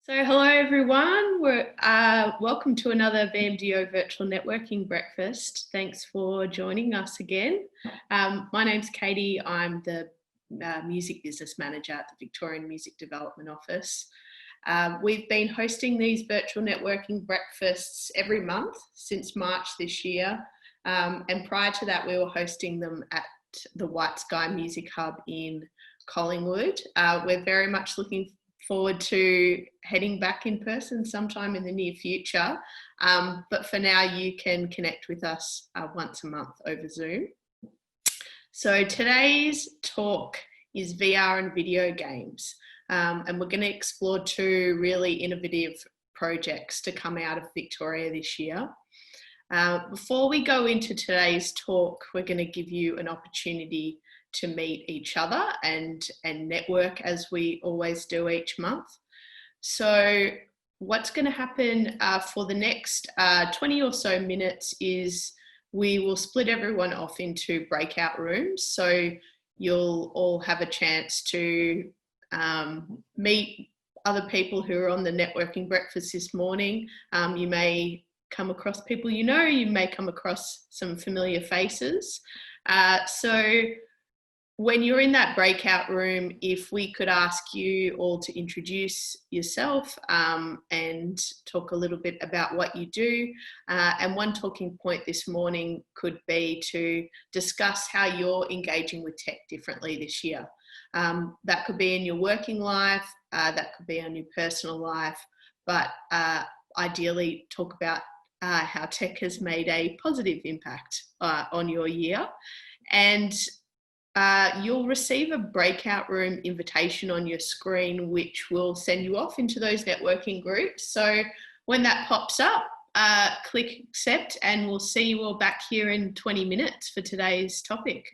So hello everyone, welcome to another VMDO Virtual Networking Breakfast. Thanks for joining us again. My name's Katie, I'm the Music Business Manager at the Victorian Music Development Office. We've been hosting these virtual networking breakfasts every month since March this year, and prior to that we were hosting them at the White Sky Music Hub in Collingwood. We're very much looking forward to heading back in person sometime in the near future. But for now, you can connect with us once a month over Zoom. So today's talk is VR and video games. And we're going to explore two really innovative projects to come out of Victoria this year. Before we go into today's talk, we're going to give you an opportunity to meet each other and network as we always do each month. So what's going to happen for the next 20 or so minutes is we will split everyone off into breakout rooms. So you'll all have a chance to meet other people who are on the networking breakfast this morning. You may come across people you know, you may come across some familiar faces. So when you're in that breakout room, if we could ask you all to introduce yourself and talk a little bit about what you do. And one talking point this morning could be to discuss how you're engaging with tech differently this year. That could be in your working life, that could be on your personal life, but ideally talk about how tech has made a positive impact on your year. And you'll receive a breakout room invitation on your screen, which will send you off into those networking groups. So when that pops up, click accept and we'll see you all back here in 20 minutes for today's topic.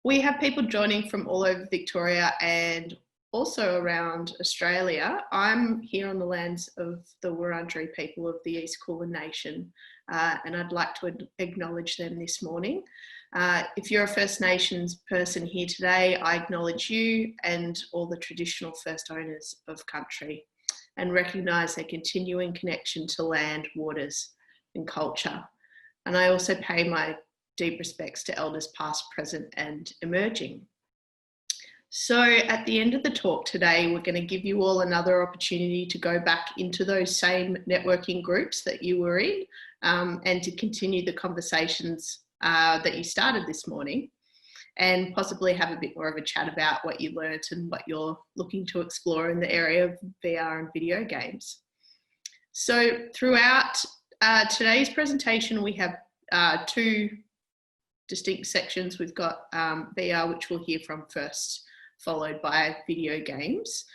We have people joining from all over Victoria and also around Australia. I'm here on the lands of the Wurundjeri people of the East Kulin Nation, and I'd like to acknowledge them this morning. If you're a First Nations person here today, I acknowledge you and all the traditional First Owners of country and recognise their continuing connection to land, waters and culture. And I also pay my deep respects to Elders past, present and emerging. So at the end of the talk today, we're going to give you all another opportunity to go back into those same networking groups that you were in and to continue the conversations that you started this morning and possibly have a bit more of a chat about what you learnt and what you're looking to explore in the area of VR and video games. So throughout today's presentation, we have two distinct sections. We've got VR, which we'll hear from first, followed by video games.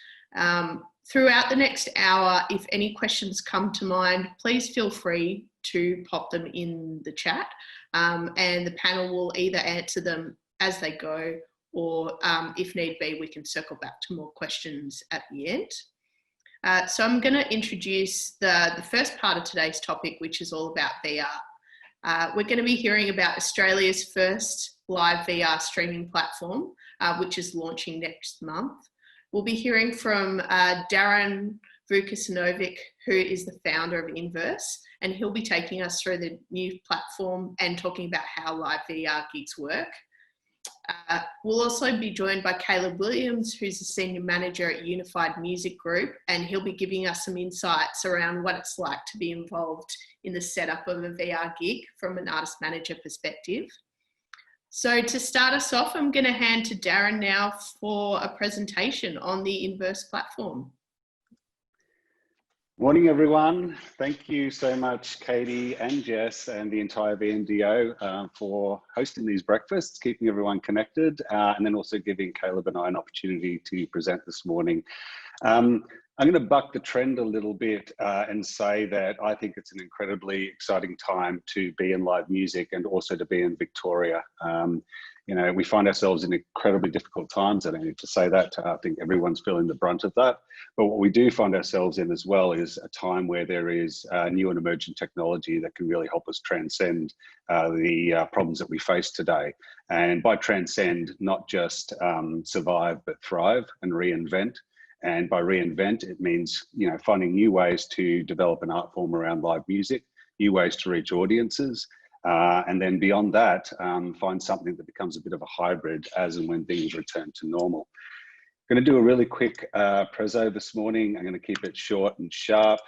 Throughout the next hour, if any questions come to mind, please feel free to pop them in the chat and the panel will either answer them as they go or if need be, we can circle back to more questions at the end. So I'm going to introduce the first part of today's topic, which is all about VR. We're going to be hearing about Australia's first live VR streaming platform, which is launching next month. We'll be hearing from Darren Vukasinovic, who is the founder of Inverse, and he'll be taking us through the new platform and talking about how live VR gigs work. We'll also be joined by Caleb Williams, who's a senior manager at Unified Music Group, and he'll be giving us some insights around what it's like to be involved in the setup of a VR gig from an artist manager perspective. So to start us off, I'm going to hand to Darren now for a presentation on the Inverse platform. Morning, everyone. Thank you so much, Katie and Jess and the entire VMDO for hosting these breakfasts, keeping everyone connected, and then also giving Caleb and I an opportunity to present this morning. I'm going to buck the trend a little bit and say that I think it's an incredibly exciting time to be in live music and also to be in Victoria. You know, we find ourselves in incredibly difficult times. I don't need to say that. I think everyone's feeling the brunt of that. But what we do find ourselves in as well is a time where there is new and emerging technology that can really help us transcend the problems that we face today. And by transcend, not just survive, but thrive and reinvent And by reinvent, it means, finding new ways to develop an art form around live music, new ways to reach audiences. And then beyond that, find something that becomes a bit of a hybrid as and when things return to normal. I'm going to do a really quick prezzo this morning. I'm going to keep it short and sharp.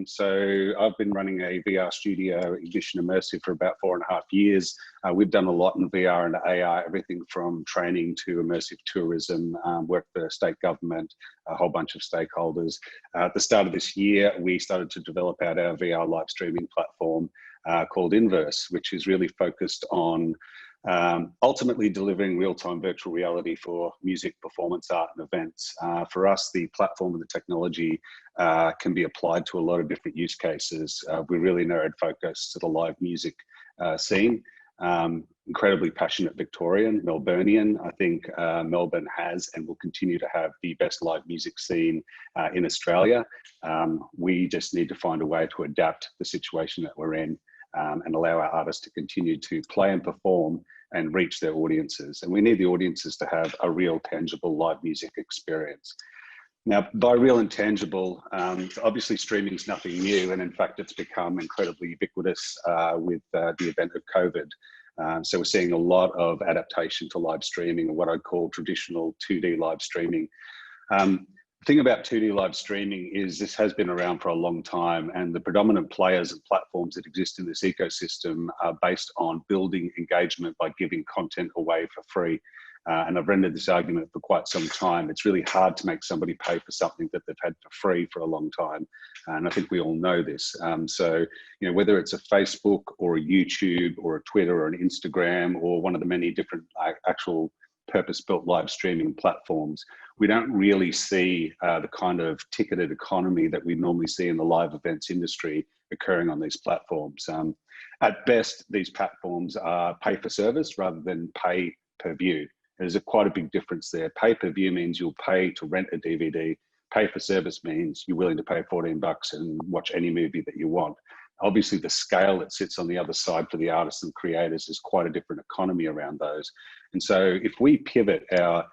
So I've been running a VR studio, Ignition Immersive, for about 4.5 years. We've done a lot in VR and AI, everything from training to immersive tourism, work for state government, a whole bunch of stakeholders. At the start of this year, we started to develop out our VR live streaming platform called Inverse, which is really focused on ultimately delivering real-time virtual reality for music, performance art and events. For us, the platform and the technology can be applied to a lot of different use cases. We really narrowed focus to the live music scene. Incredibly passionate Victorian, Melburnian. I think Melbourne has and will continue to have the best live music scene in Australia. We just need to find a way to adapt the situation that we're in and allow our artists to continue to play and perform and reach their audiences. And we need the audiences to have a real tangible live music experience. Now, by real and tangible, obviously streaming is nothing new. And in fact, it's become incredibly ubiquitous with the event of COVID. So we're seeing a lot of adaptation to live streaming, or what I'd call traditional 2D live streaming. The thing about 2D live streaming is this has been around for a long time, and the predominant players and platforms that exist in this ecosystem are based on building engagement by giving content away for free. And I've rendered this argument for quite some time. It's really hard to make somebody pay for something that they've had for free for a long time. And I think we all know this. So, whether it's a Facebook or a YouTube or a Twitter or an Instagram or one of the many different actual purpose-built live streaming platforms, we don't really see the kind of ticketed economy that we normally see in the live events industry occurring on these platforms. At best, these platforms are pay for service rather than pay per view. There's quite a big difference there. Pay per view means you'll pay to rent a DVD. Pay for service means you're willing to pay $14 and watch any movie that you want. Obviously, the scale that sits on the other side for the artists and creators is quite a different economy around those. And so if we pivot our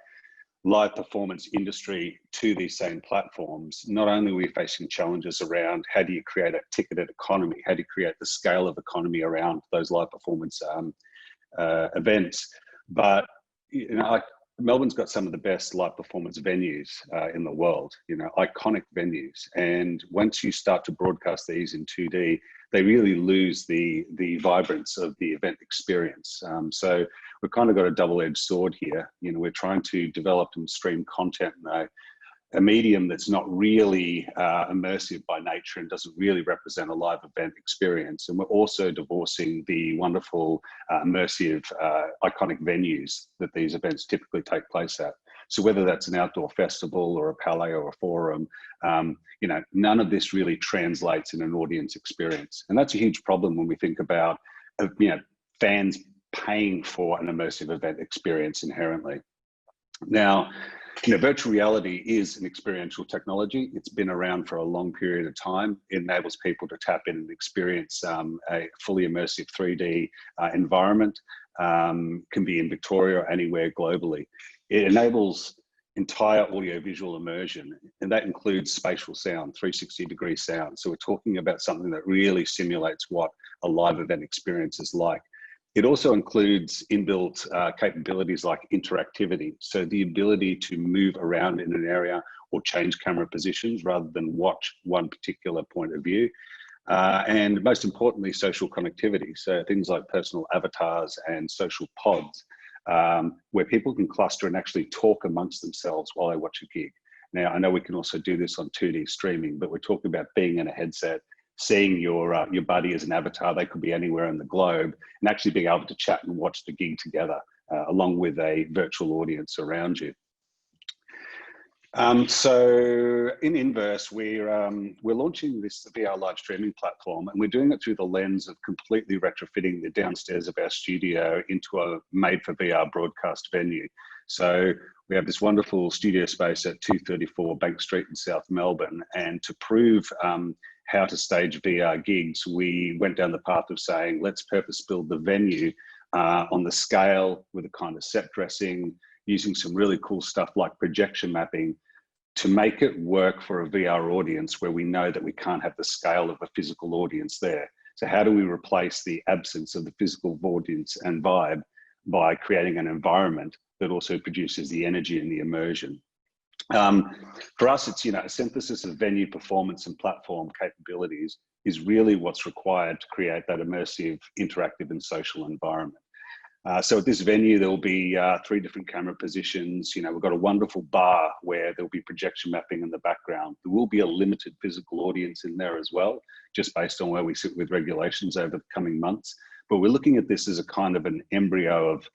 live performance industry to these same platforms, not only are we facing challenges around how do you create a ticketed economy, how do you create the scale of economy around those live performance events, but Melbourne's got some of the best live performance venues in the world, iconic venues. And once you start to broadcast these in 2D, they really lose the vibrance of the event experience. So we've kind of got a double-edged sword here. We're trying to develop and stream content in a medium that's not really immersive by nature and doesn't really represent a live event experience. And we're also divorcing the wonderful, immersive, iconic venues that these events typically take place at. So whether that's an outdoor festival or a palais or a forum, none of this really translates in an audience experience. And that's a huge problem when we think about, fans paying for an immersive event experience inherently. Now, virtual reality is an experiential technology. It's been around for a long period of time. It enables people to tap in and experience a fully immersive 3D environment. Can be in Victoria or anywhere globally. It enables entire audio-visual immersion, and that includes spatial sound, 360-degree sound. So we're talking about something that really simulates what a live event experience is like. It also includes inbuilt capabilities like interactivity. So the ability to move around in an area or change camera positions rather than watch one particular point of view. And most importantly, social connectivity. So things like personal avatars and social pods, where people can cluster and actually talk amongst themselves while they watch a gig. Now, I know we can also do this on 2D streaming, but we're talking about being in a headset, seeing your buddy as an avatar. They could be anywhere in the globe, and actually being able to chat and watch the gig together, along with a virtual audience around you. So in Inverse, we're launching this VR live streaming platform, and we're doing it through the lens of completely retrofitting the downstairs of our studio into a made for VR broadcast venue. So we have this wonderful studio space at 234 Bank Street in South Melbourne, and to prove how to stage VR gigs, we went down the path of saying, let's purpose build the venue on the scale with a kind of set dressing, using some really cool stuff like projection mapping, to make it work for a VR audience where we know that we can't have the scale of a physical audience there. So how do we replace the absence of the physical audience and vibe by creating an environment that also produces the energy and the immersion? For us, it's, a synthesis of venue, performance, and platform capabilities is really what's required to create that immersive, interactive, and social environment. So at this venue, there'll be 3 different camera positions. We've got a wonderful bar where there'll be projection mapping in the background. There will be a limited physical audience in there as well, just based on where we sit with regulations over the coming months. But we're looking at this as a kind of an embryo of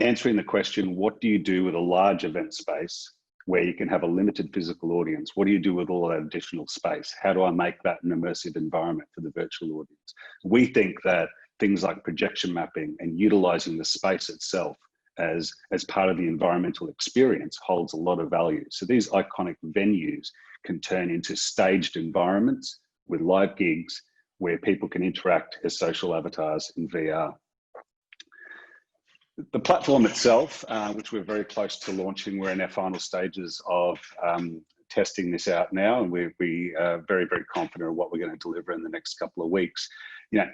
answering the question, what do you do with a large event space where you can have a limited physical audience? What do you do with all that additional space? How do I make that an immersive environment for the virtual audience? We think that things like projection mapping and utilizing the space itself as part of the environmental experience holds a lot of value. So these iconic venues can turn into staged environments with live gigs where people can interact as social avatars in VR. The platform itself, which we're very close to launching, we're in our final stages of testing this out now, and we are very, very confident of what we're going to deliver in the next couple of weeks.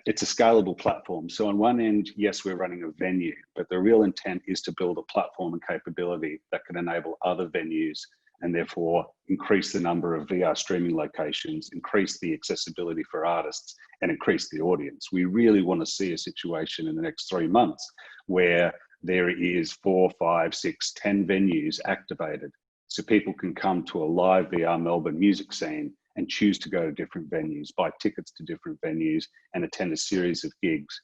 It's a scalable platform. So on one end, yes, we're running a venue, but the real intent is to build a platform and capability that can enable other venues and therefore increase the number of VR streaming locations, increase the accessibility for artists, and increase the audience. We really want to see a situation in the next 3 months where there is 4, 5, 6, 10 venues activated. So people can come to a live VR Melbourne music scene and choose to go to different venues, buy tickets to different venues, and attend a series of gigs.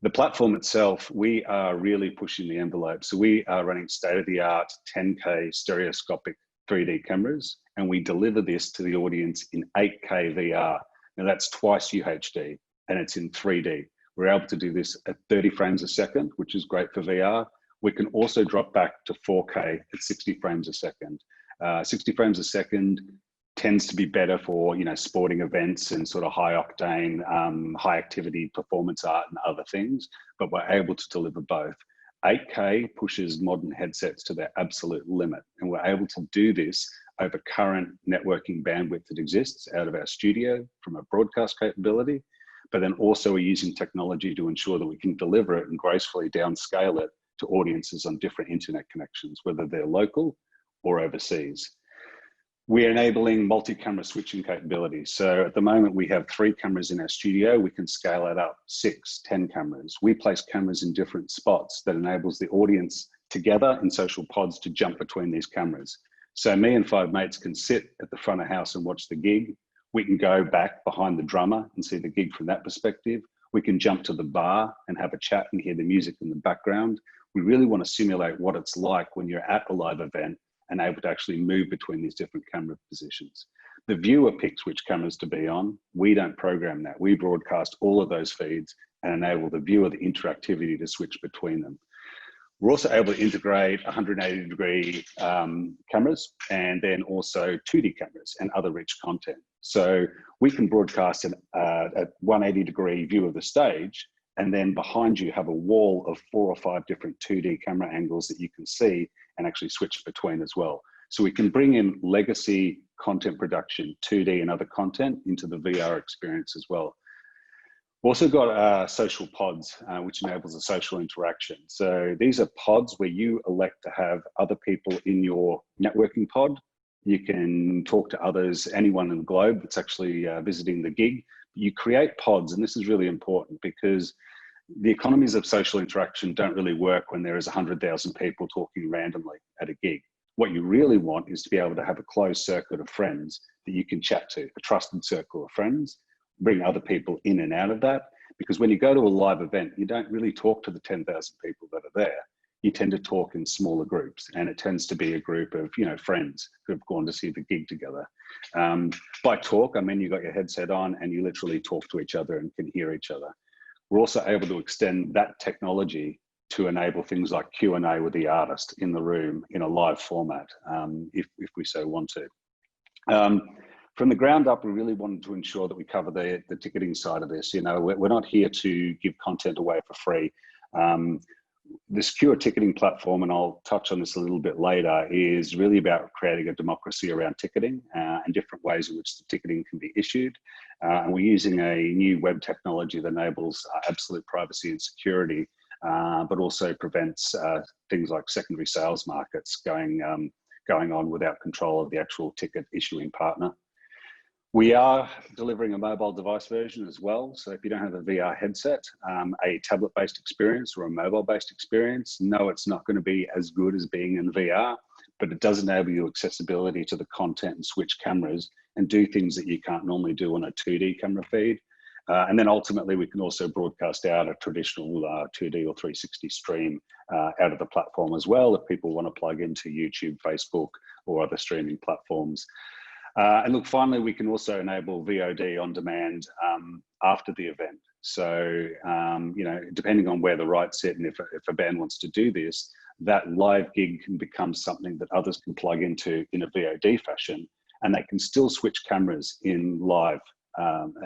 The platform itself, we are really pushing the envelope. So we are running state-of-the-art 10K stereoscopic 3D cameras, and we deliver this to the audience in 8K VR. Now that's twice UHD, and it's in 3D. We're able to do this at 30 frames a second, which is great for VR. We can also drop back to 4K at 60 frames a second. 60 frames a second tends to be better for sporting events and sort of high octane, high activity performance art and other things, but we're able to deliver both. 8K pushes modern headsets to their absolute limit, and we're able to do this over current networking bandwidth that exists out of our studio from a broadcast capability, but then also we're using technology to ensure that we can deliver it and gracefully downscale it to audiences on different internet connections, whether they're local or overseas. We're enabling multi-camera switching capabilities. So at the moment we have 3 cameras in our studio. We can scale it up 6, 10 cameras. We place cameras in different spots that enables the audience together in social pods to jump between these cameras. So me and 5 mates can sit at the front of house and watch the gig. We can go back behind the drummer and see the gig from that perspective. We can jump to the bar and have a chat and hear the music in the background. We really want to simulate what it's like when you're at a live event and able to actually move between these different camera positions. The viewer picks which cameras to be on. We don't program that. We broadcast all of those feeds and enable the viewer the interactivity to switch between them. We're also able to integrate 180-degree cameras and then also 2D cameras and other rich content. So we can broadcast a 180-degree view of the stage, and then behind you have a wall of 4 or 5 different 2D camera angles that you can see and actually switch between as well. So we can bring in legacy content production, 2D and other content into the VR experience as well. We've also got social pods, which enables a social interaction. So these are pods where you elect to have other people in your networking pod. You can talk to others, anyone in the globe that's actually visiting the gig. You create pods, and this is really important because the economies of social interaction don't really work when there is 100,000 people talking randomly at a gig. What you really want is to be able to have a closed circuit of friends that you can chat to, a trusted circle of friends, bring other people in and out of that. Because when you go to a live event, you don't really talk to the 10,000 people that are there. You tend to talk in smaller groups, and it tends to be a group of friends who have gone to see the gig together. By talk, I mean you got your headset on and you literally talk to each other and can hear each other. We're also able to extend that technology to enable things like Q&A with the artist in the room in a live format, if we so want to. From the ground up, we really wanted to ensure that we cover the ticketing side of this. We're not here to give content away for free. the secure ticketing platform, and I'll touch on this a little bit later, is really about creating a democracy around ticketing and different ways in which the ticketing can be issued. And we're using a new web technology that enables absolute privacy and security, but also prevents things like secondary sales markets going on without control of the actual ticket issuing partner. We are delivering a mobile device version as well. So if you don't have a VR headset, a tablet-based experience or a mobile-based experience, no, it's not going to be as good as being in VR, but it does enable you accessibility to the content and switch cameras and do things that you can't normally do on a 2D camera feed. And then ultimately, we can also broadcast out a traditional 2D or 360 stream out of the platform as well, if people want to plug into YouTube, Facebook, or other streaming platforms. And look, finally, we can also enable VOD on demand after the event. So, you know, depending on where the rights sit and if a band wants to do this, that live gig can become something that others can plug into in a VOD fashion, and they can still switch cameras in live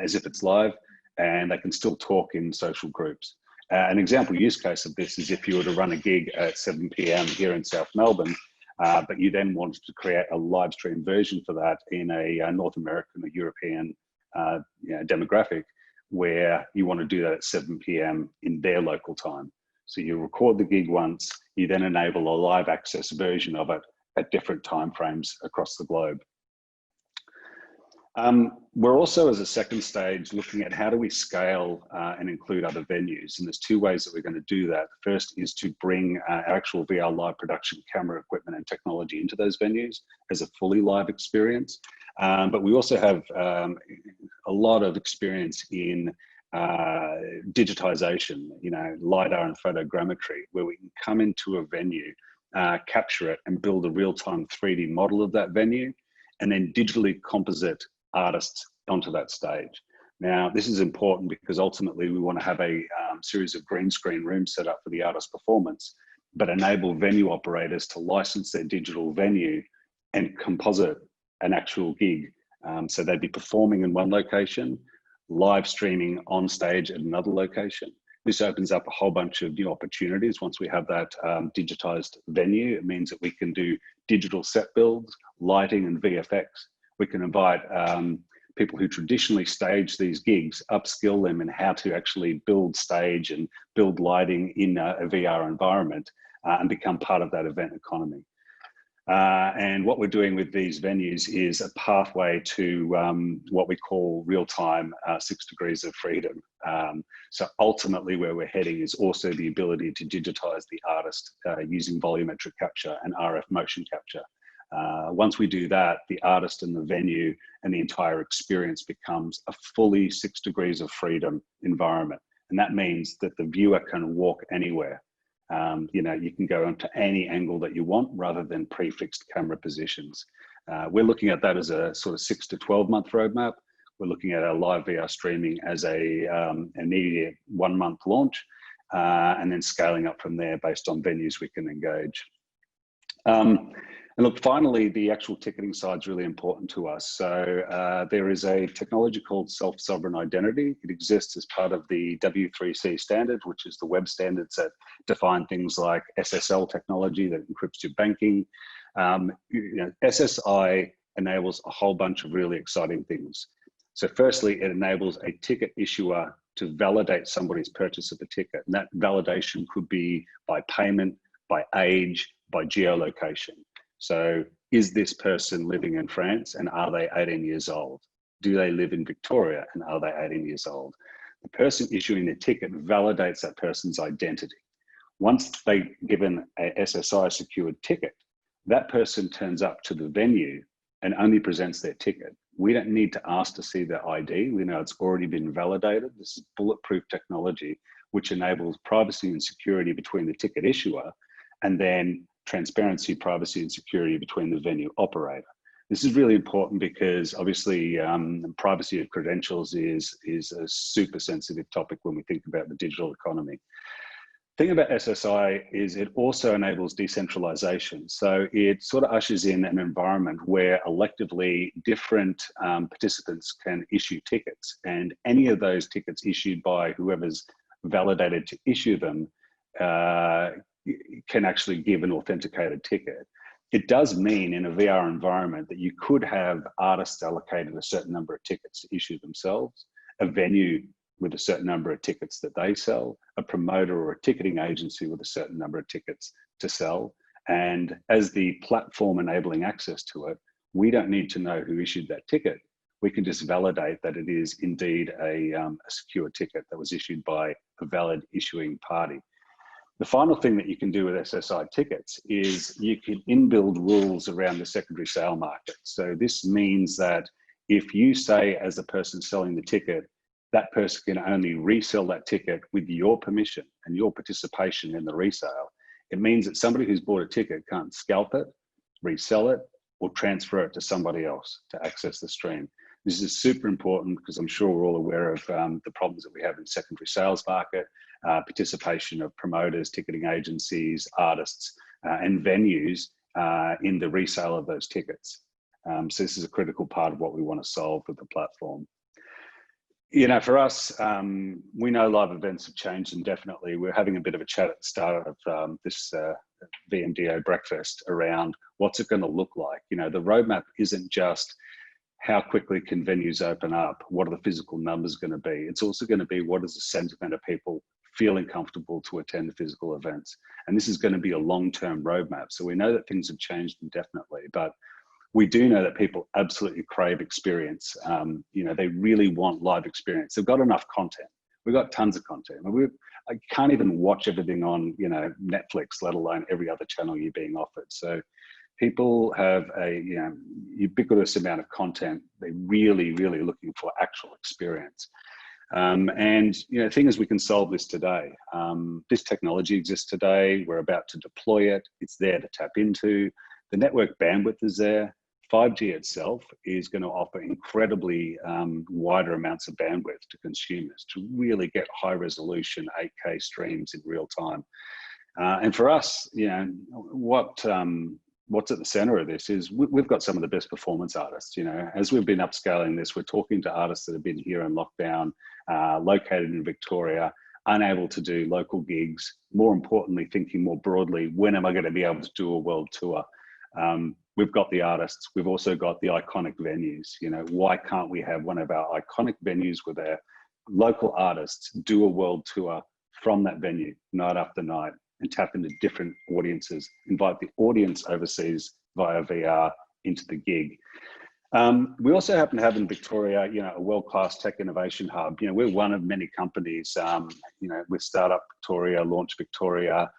as if it's live, and they can still talk in social groups. An example use case of this is if you were to run a gig at 7 p.m. here in South Melbourne, but you then wanted to create a live stream version for that in a North American or European demographic, where you want to do that at 7 p.m. in their local time. So you record the gig once, you then enable a live access version of it at different timeframes across the globe. We're also, as a second stage, looking at how do we scale and include other venues. And there's two ways that we're going to do that. The first is to bring our actual VR live production camera equipment and technology into those venues as a fully live experience. But we also have a lot of experience in digitization, you know, LiDAR and photogrammetry, where we can come into a venue, capture it and build a real-time 3D model of that venue, and then digitally composite artists onto that stage. Now, this is important because ultimately we want to have a series of green screen rooms set up for the artist performance, but enable venue operators to license their digital venue and composite an actual gig. So they'd be performing in one location, live streaming on stage at another location. This opens up a whole bunch of new opportunities. Once we have that digitized venue, it means that we can do digital set builds, lighting and VFX. We can invite people who traditionally stage these gigs, upskill them in how to actually build stage and build lighting in a VR environment and become part of that event economy. And what we're doing with these venues is a pathway to what we call real-time 6 degrees of freedom. So ultimately where we're heading is also the ability to digitize the artist using volumetric capture and RF motion capture. Once we do that, the artist and the venue and the entire experience becomes a fully 6 degrees of freedom environment. And that means that the viewer can walk anywhere. You know, you can go into any angle that you want rather than prefixed camera positions. We're looking at that as a sort of 6 to 12 month roadmap. We're looking at our live VR streaming as a immediate 1 month launch, and then scaling up from there based on venues we can engage. And look, finally, the actual ticketing side is really important to us. So there is a technology called self-sovereign identity. It exists as part of the W3C standard, which is the web standards that define things like SSL technology that encrypts your banking. You know, SSI enables a whole bunch of really exciting things. So firstly, it enables a ticket issuer to validate somebody's purchase of a ticket. And that validation could be by payment, by age, by geolocation. So is this person living in France and are they 18 years old? Do they live in Victoria and are they 18 years old? The person issuing the ticket validates that person's identity. Once they're given a SSI secured ticket, that person turns up to the venue and only presents their ticket. We don't need to ask to see their ID. We know it's already been validated. This is bulletproof technology, which enables privacy and security between the ticket issuer and then transparency, privacy, and security between the venue operator. This is really important because obviously privacy of credentials is a super sensitive topic when we think about the digital economy. The thing about SSI is it also enables decentralization. So it sort of ushers in an environment where electively different participants can issue tickets, and any of those tickets issued by whoever's validated to issue them can actually give an authenticated ticket. It does mean in a VR environment that you could have artists allocated a certain number of tickets to issue themselves, a venue with a certain number of tickets that they sell, a promoter or a ticketing agency with a certain number of tickets to sell. And as the platform enabling access to it, we don't need to know who issued that ticket. We can just validate that it is indeed a secure ticket that was issued by a valid issuing party. The final thing that you can do with SSI tickets is you can inbuild rules around the secondary sale market. So this means that if you say, as a person selling the ticket, that person can only resell that ticket with your permission and your participation in the resale, it means that somebody who's bought a ticket can't scalp it, resell it, or transfer it to somebody else to access the stream. This is super important because I'm sure we're all aware of the problems that we have in secondary sales market, participation of promoters, ticketing agencies, artists, and venues in the resale of those tickets. So this is a critical part of what we want to solve with the platform. You know, for us, we know live events have changed indefinitely. We're having a bit of a chat at the start of this VMDO breakfast around what's it going to look like. You know, the roadmap isn't just how quickly can venues open up, what are the physical numbers going to be? It's also going to be what is the sentiment of people feeling comfortable to attend the physical events. And this is going to be a long-term roadmap. So we know that things have changed indefinitely, but we do know that people absolutely crave experience. You know, they really want live experience. They've got enough content. We've got tons of content. I can't even watch everything on, you know, Netflix, let alone every other channel you're being offered. So people have a, you know, ubiquitous amount of content. They're really, really looking for actual experience. And, you know, the thing is, we can solve this today. This technology exists today. We're about to deploy it. It's there to tap into. The network bandwidth is there. 5G itself is going to offer incredibly wider amounts of bandwidth to consumers to really get high resolution 8K streams in real time. And for us, you know, what's at the center of this is we've got some of the best performance artists. You know, as we've been upscaling this, we're talking to artists that have been here in lockdown, located in Victoria, unable to do local gigs. More importantly, thinking more broadly, when am I going to be able to do a world tour? We've got the artists. We've also got the iconic venues. You know, why can't we have one of our iconic venues with our local artists do a world tour from that venue night after night and tap into different audiences, invite the audience overseas via VR into the gig. We also happen to have in Victoria, you know, a world-class tech innovation hub. You know, we're one of many companies, you know, with Startup Victoria, Launch Victoria,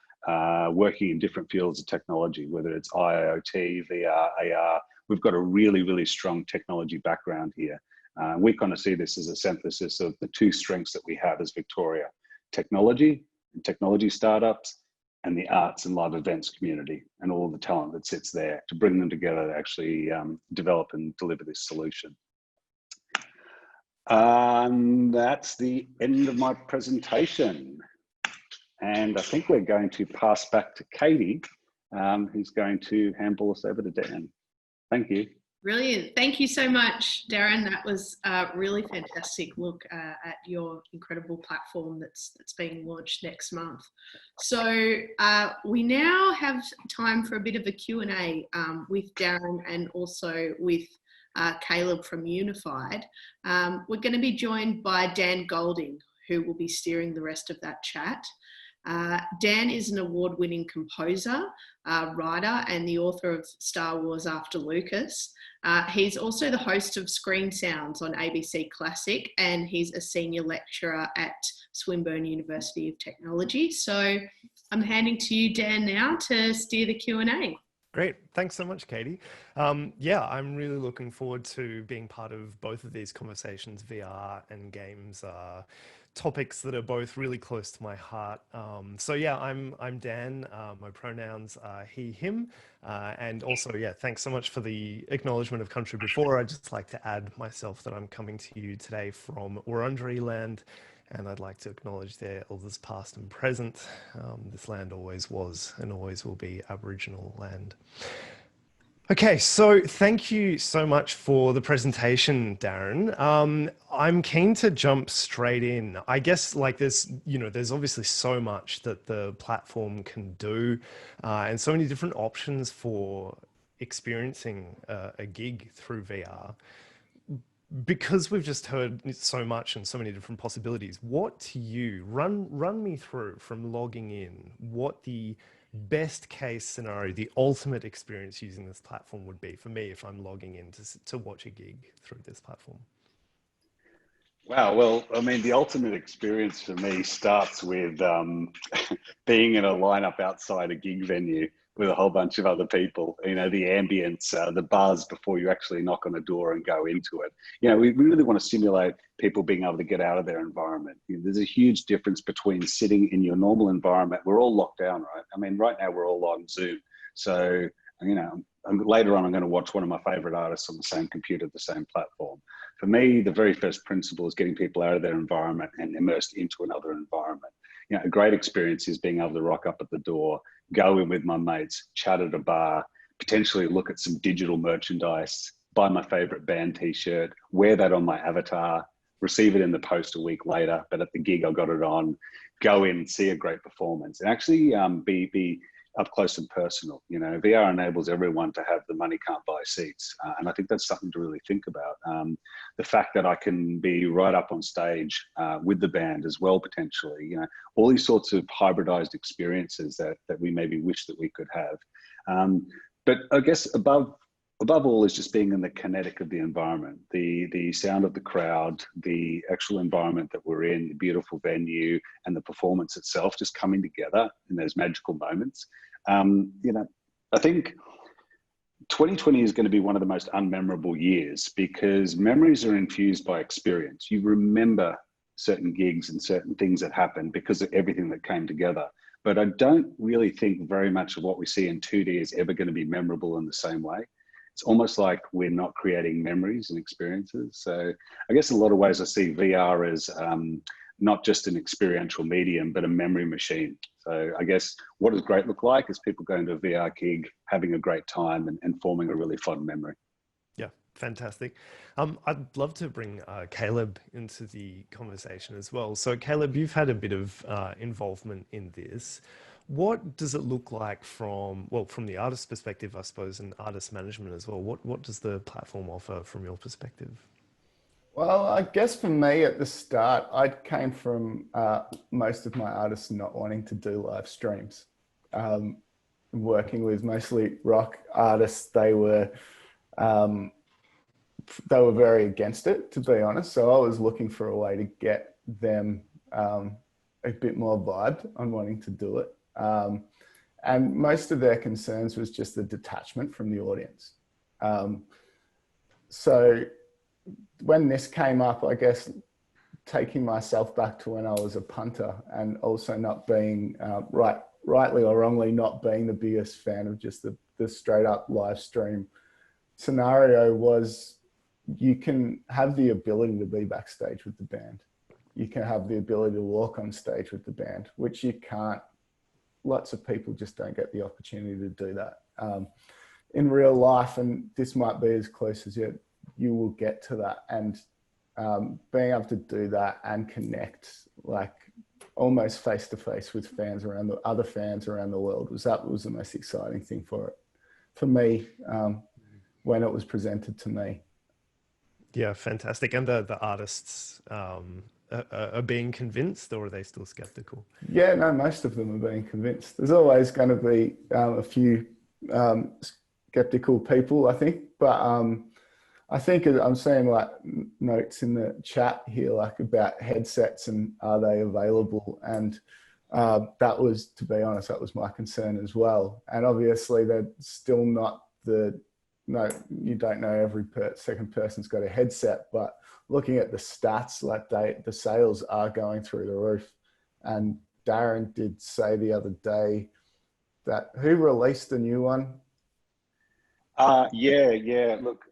working in different fields of technology, whether it's IoT, VR, AR. We've got a really, really strong technology background here. We kind of see this as a synthesis of the two strengths that we have as Victoria: technology and technology startups, and the arts and live events community, and all the talent that sits there to bring them together to actually develop and deliver this solution. That's the end of my presentation. And I think we're going to pass back to Katie, who's going to handball us over to Dan. Thank you. Brilliant. Thank you so much, Darren. That was a really fantastic look at your incredible platform that's being launched next month. So we now have time for a bit of a Q&A with Darren and also with Caleb from Unified. We're going to be joined by Dan Golding, who will be steering the rest of that chat. Dan is an award-winning composer, writer, and the author of Star Wars After Lucas. He's also the host of Screen Sounds on ABC Classic, and he's a senior lecturer at Swinburne University of Technology. So I'm handing to you, Dan, now to steer the Q&A. Great. Thanks so much, Katie. Yeah, I'm really looking forward to being part of both of these conversations. VR and games are topics that are both really close to my heart. So yeah, I'm Dan. My pronouns are he, him. And also, yeah, thanks so much for the acknowledgement of country before. I'd just like to add myself that I'm coming to you today from Wurundjeri land, and I'd like to acknowledge their elders past and present. This land always was and always will be Aboriginal land. Okay, so thank you so much for the presentation, Darren. I'm keen to jump straight in. I guess like there's obviously so much that the platform can do, and so many different options for experiencing a gig through VR. Because we've just heard so much and so many different possibilities, what to you, run me through from logging in, what the best case scenario, the ultimate experience using this platform would be for me if I'm logging in to watch a gig through this platform. Wow, well, I mean, the ultimate experience for me starts with being in a lineup outside a gig venue with a whole bunch of other people. You know, the ambience, the buzz before you actually knock on a door and go into it. You know, we really want to simulate people being able to get out of their environment. You know, there's a huge difference between sitting in your normal environment. We're all locked down, right? I mean, right now we're all on Zoom. So, you know, later on, I'm going to watch one of my favorite artists on the same computer, the same platform. For me, the very first principle is getting people out of their environment and immersed into another environment. You know, a great experience is being able to rock up at the door, go in with my mates, chat at a bar, potentially look at some digital merchandise, buy my favorite band t-shirt, wear that on my avatar, receive it in the post a week later, but at the gig I got it on, go in, see a great performance, and actually be up close and personal. You know, VR enables everyone to have the money can't buy seats. And I think that's something to really think about. The fact that I can be right up on stage with the band as well, potentially, you know, all these sorts of hybridized experiences that we maybe wish that we could have. But I guess above all is just being in the kinetic of the environment, the sound of the crowd, the actual environment that we're in, the beautiful venue, and the performance itself just coming together in those magical moments. You know, I think 2020 is going to be one of the most unmemorable years because memories are infused by experience. You remember certain gigs and certain things that happened because of everything that came together. But I don't really think very much of what we see in 2D is ever going to be memorable in the same way. It's almost like we're not creating memories and experiences. So I guess in a lot of ways, I see VR as not just an experiential medium, but a memory machine. So I guess what does great look like is people going to a VR gig, having a great time and forming a really fun memory. Yeah, fantastic. I'd love to bring Caleb into the conversation as well. So Caleb, you've had a bit of involvement in this. What does it look like from the artist perspective, I suppose, and artist management as well? What does the platform offer from your perspective? Well, I guess for me at the start, I came from most of my artists not wanting to do live streams. Working with mostly rock artists, they were very against it, to be honest. So I was looking for a way to get them a bit more vibe on wanting to do it. And most of their concerns was just the detachment from the audience. So when this came up, I guess taking myself back to when I was a punter and also not being, rightly or wrongly, not being the biggest fan of just the straight up live stream scenario was you can have the ability to be backstage with the band. You can have the ability to walk on stage with the band, which you can't. Lots of people just don't get the opportunity to do that in real life. And this might be as close as you will get to that. And being able to do that and connect like almost face to face with fans around the other fans around the world was the most exciting thing for me when it was presented to me. Yeah, fantastic. And the artists are being convinced, or are they still skeptical? Yeah, no, most of them are being convinced. There's always going to be a few skeptical people, I think. But I think I'm seeing like notes in the chat here, like about headsets and are they available? And that was, to be honest, that was my concern as well. And obviously they're still not no, you don't know every second person's got a headset, but looking at the stats, like the sales are going through the roof. And Darren did say the other day that who released the new one? Yeah. Look,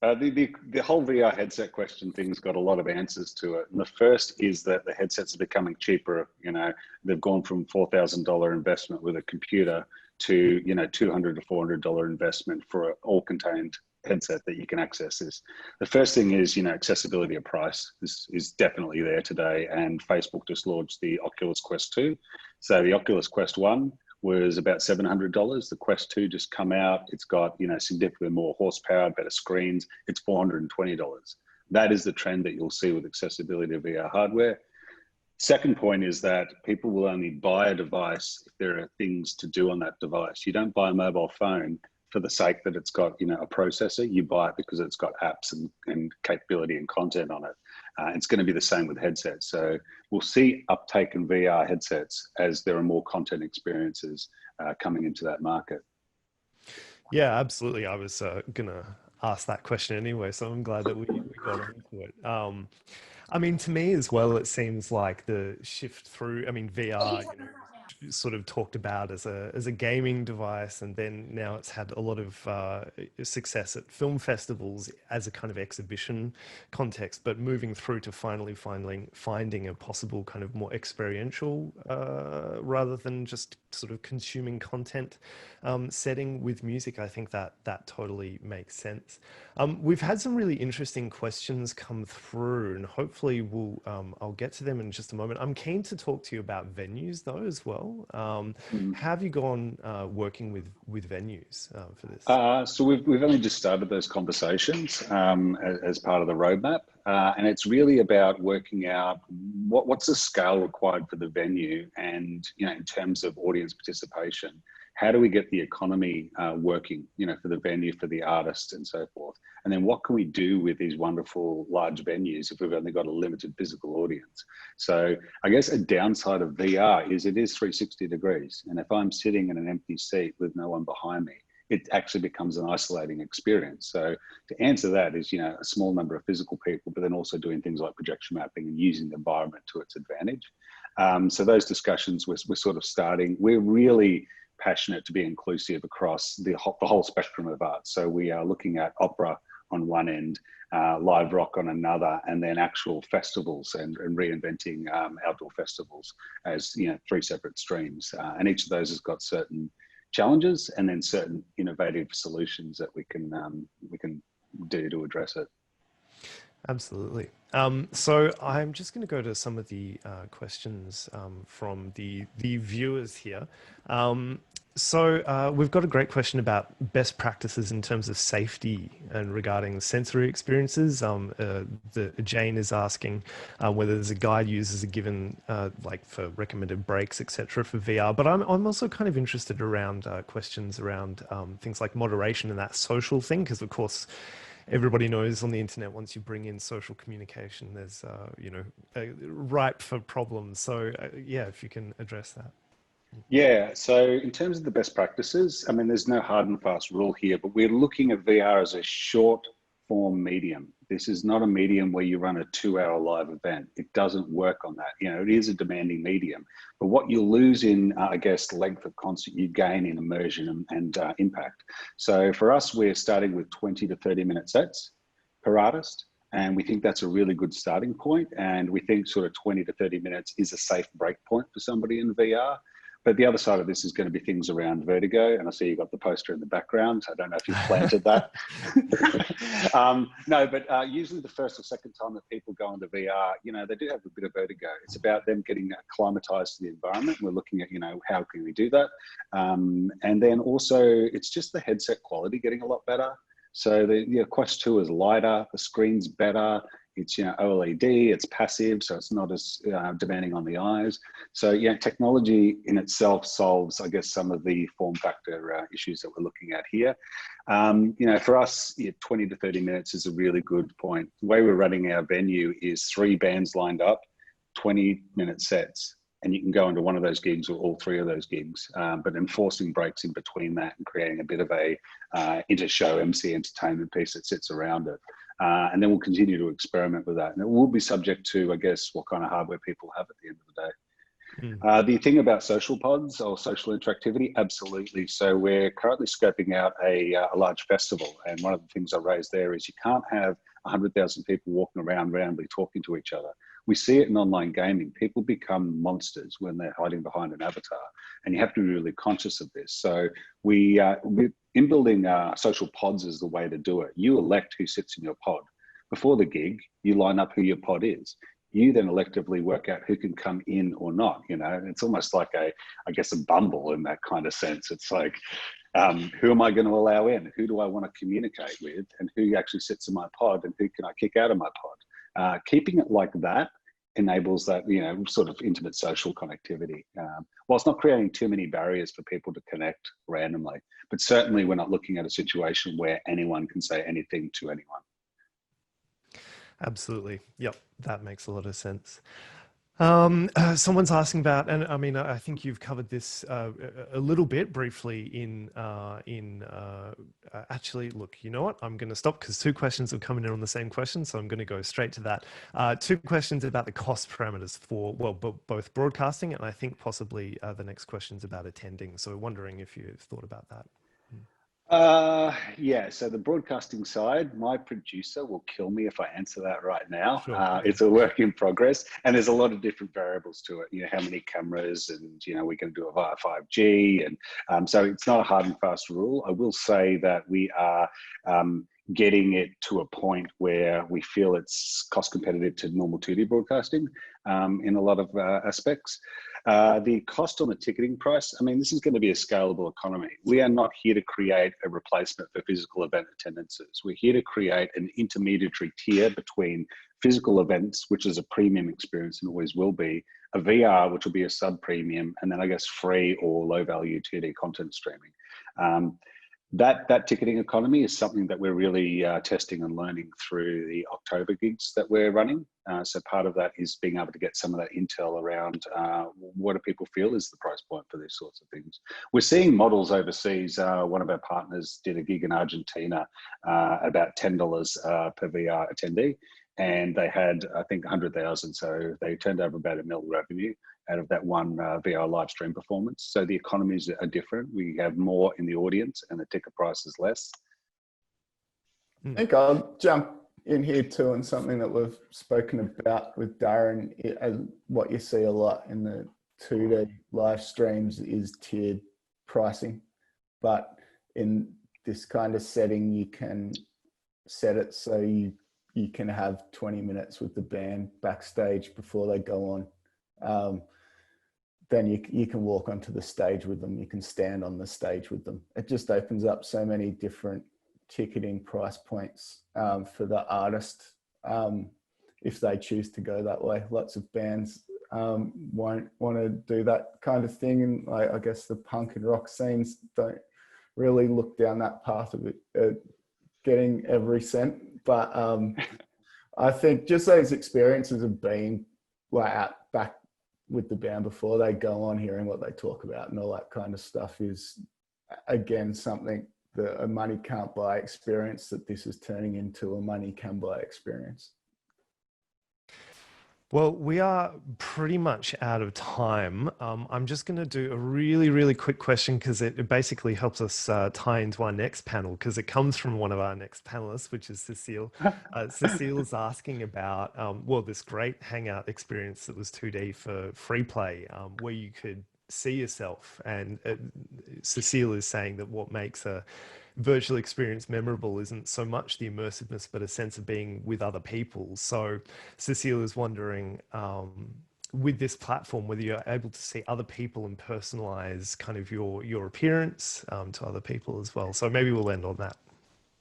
the whole VR headset question thing's got a lot of answers to it. And the first is that the headsets are becoming cheaper. You know, they've gone from $4,000 investment with a computer to, you know, $200 to $400 investment for an all-contained headset that you can access this. The first thing is, you know, accessibility of price. This is definitely there today, and Facebook just launched the Oculus Quest 2. So the Oculus Quest 1 was about $700. The Quest 2 just come out. It's got, you know, significantly more horsepower, better screens. It's $420. That is the trend that you'll see with accessibility of VR hardware. Second point is that people will only buy a device if there are things to do on that device. You don't buy a mobile phone for the sake that it's got, you know, a processor. You buy it because it's got apps and capability and content on it. It's going to be the same with headsets. So we'll see uptake in VR headsets as there are more content experiences coming into that market. Yeah, absolutely. I was going to ask that question anyway, so I'm glad that we got into it. I mean, to me as well, it seems like the shift through, I mean, VR, you know, sort of talked about as a gaming device, and then now it's had a lot of success at film festivals as a kind of exhibition context, but moving through to finally finding a possible kind of more experiential rather than just sort of consuming content setting with music. I think that totally makes sense. We've had some really interesting questions come through, and hopefully I'll get to them in just a moment. I'm keen to talk to you about venues though as well. How have you gone working with venues for this? So we've only just started those conversations as part of the roadmap, and it's really about working out what's the scale required for the venue, and, you know, in terms of audience participation, how do we get the economy working, you know, for the venue, for the artist and so forth? And then what can we do with these wonderful large venues if we've only got a limited physical audience? So I guess a downside of VR is it is 360 degrees. And if I'm sitting in an empty seat with no one behind me, it actually becomes an isolating experience. So to answer that is, you know, a small number of physical people, but then also doing things like projection mapping and using the environment to its advantage. So those discussions we're sort of starting. We're really passionate to be inclusive across the whole spectrum of art. So we are looking at opera on one end, live rock on another, and then actual festivals and reinventing outdoor festivals as, you know, 3 separate streams. And each of those has got certain challenges and then certain innovative solutions that we can do to address it. Absolutely. So I'm just going to go to some of the questions from the viewers here. So we've got a great question about best practices in terms of safety and regarding sensory experiences. Jane is asking whether there's a guide users are given like for recommended breaks, etc. for VR. But I'm also kind of interested around questions around things like moderation and that social thing, because of course everybody knows on the internet, once you bring in social communication, there's you know, ripe for problems. So yeah, if you can address that. Yeah, so in terms of the best practices, I mean, there's no hard and fast rule here, but we're looking at VR as a short form medium. This is not a medium where you run a 2-hour live event. It doesn't work on that. You know, it is a demanding medium, but what you lose in, I guess, length of concert, you gain in immersion and impact. So for us, we're starting with 20 to 30 minute sets per artist. And we think that's a really good starting point. And we think sort of 20 to 30 minutes is a safe break point for somebody in VR. But the other side of this is going to be things around vertigo. And I see you've got the poster in the background. I don't know if you've planted that. No, but usually the first or second time that people go into VR, you know, they do have a bit of vertigo. It's about them getting acclimatized to the environment. We're looking at, you know, how can we do that? And then also it's just the headset quality getting a lot better. So the Quest 2 is lighter, the screen's better. It's, you know, OLED, it's passive, so it's not as demanding on the eyes. So, yeah, technology in itself solves, I guess, some of the form factor issues that we're looking at here. You know, for us, 20 to 30 minutes is a really good point. The way we're running our venue is 3 bands lined up, 20-minute sets. And you can go into one of those gigs or all 3 of those gigs, but enforcing breaks in between that and creating a bit of a inter-show MC entertainment piece that sits around it. And then we'll continue to experiment with that. And it will be subject to, I guess, what kind of hardware people have at the end of the day. The thing about social pods or social interactivity, absolutely. So we're currently scoping out a large festival. And one of the things I raised there is you can't have 100,000 people walking around randomly talking to each other. We see it in online gaming. People become monsters when they're hiding behind an avatar, and you have to be really conscious of this. So we in building social pods is the way to do it. You elect who sits in your pod. Before the gig, you line up who your pod is. You then electively work out who can come in or not. You know, it's almost like I guess a Bumble in that kind of sense. It's like, who am I going to allow in? Who do I want to communicate with? And who actually sits in my pod? And who can I kick out of my pod? Keeping it like that enables that, you know, sort of intimate social connectivity. Whilst not creating too many barriers for people to connect randomly, but certainly we're not looking at a situation where anyone can say anything to anyone. Absolutely. Yep, that makes a lot of sense. Someone's asking about, and I mean, I think you've covered this a little bit briefly actually, look, you know what? I'm going to stop because 2 questions have come in on the same question, so I'm going to go straight to that. 2 questions about the cost parameters for, well, both broadcasting, and I think possibly the next question's about attending. So wondering if you've thought about that. Yeah, so the broadcasting side, my producer will kill me if I answer that right now. Sure. It's a work in progress, and there's a lot of different variables to it. You know, how many cameras, and, you know, we're going to do it via 5G. And so it's not a hard and fast rule. I will say that we are getting it to a point where we feel it's cost competitive to normal 2D broadcasting in a lot of aspects. The cost on the ticketing price, I mean, this is going to be a scalable economy. We are not here to create a replacement for physical event attendances. We're here to create an intermediary tier between physical events, which is a premium experience and always will be, a VR, which will be a sub-premium, and then I guess free or low-value 2D content streaming. That ticketing economy is something that we're really testing and learning through the October gigs that we're running. So part of that is being able to get some of that intel around what do people feel is the price point for these sorts of things. We're seeing models overseas. One of our partners did a gig in Argentina about $10 per VR attendee, and they had, I think, 100,000. So they turned over about $1 million revenue out of that one VR live stream performance. So the economies are different. We have more in the audience and the ticket price is less. I think I'll jump in here too, and something that we've spoken about with Darren, and what you see a lot in the 2D live streams is tiered pricing. But in this kind of setting, you can set it so you can have 20 minutes with the band backstage before they go on. Then you can walk onto the stage with them. You can stand on the stage with them. It just opens up so many different ticketing price points for the artist if they choose to go that way. Lots of bands won't want to do that kind of thing, and I guess the punk and rock scenes don't really look down that path of it, getting every cent. But I think just those experiences of being like back with the band before they go on, hearing what they talk about and all that kind of stuff is, again, something that a money can't buy experience that this is turning into a money can buy experience. Well, we are pretty much out of time. I'm just going to do a really, really quick question because it basically helps us tie into our next panel, because it comes from one of our next panelists, which is Cecile. Cecile's asking about, well, this great Hangout experience that was 2D for free play, where you could see yourself. And Cecile is saying that what makes a virtual experience memorable isn't so much the immersiveness, but a sense of being with other people. So Cecile is wondering, with this platform, whether you're able to see other people and personalize kind of your appearance to other people as well. So maybe we'll end on that.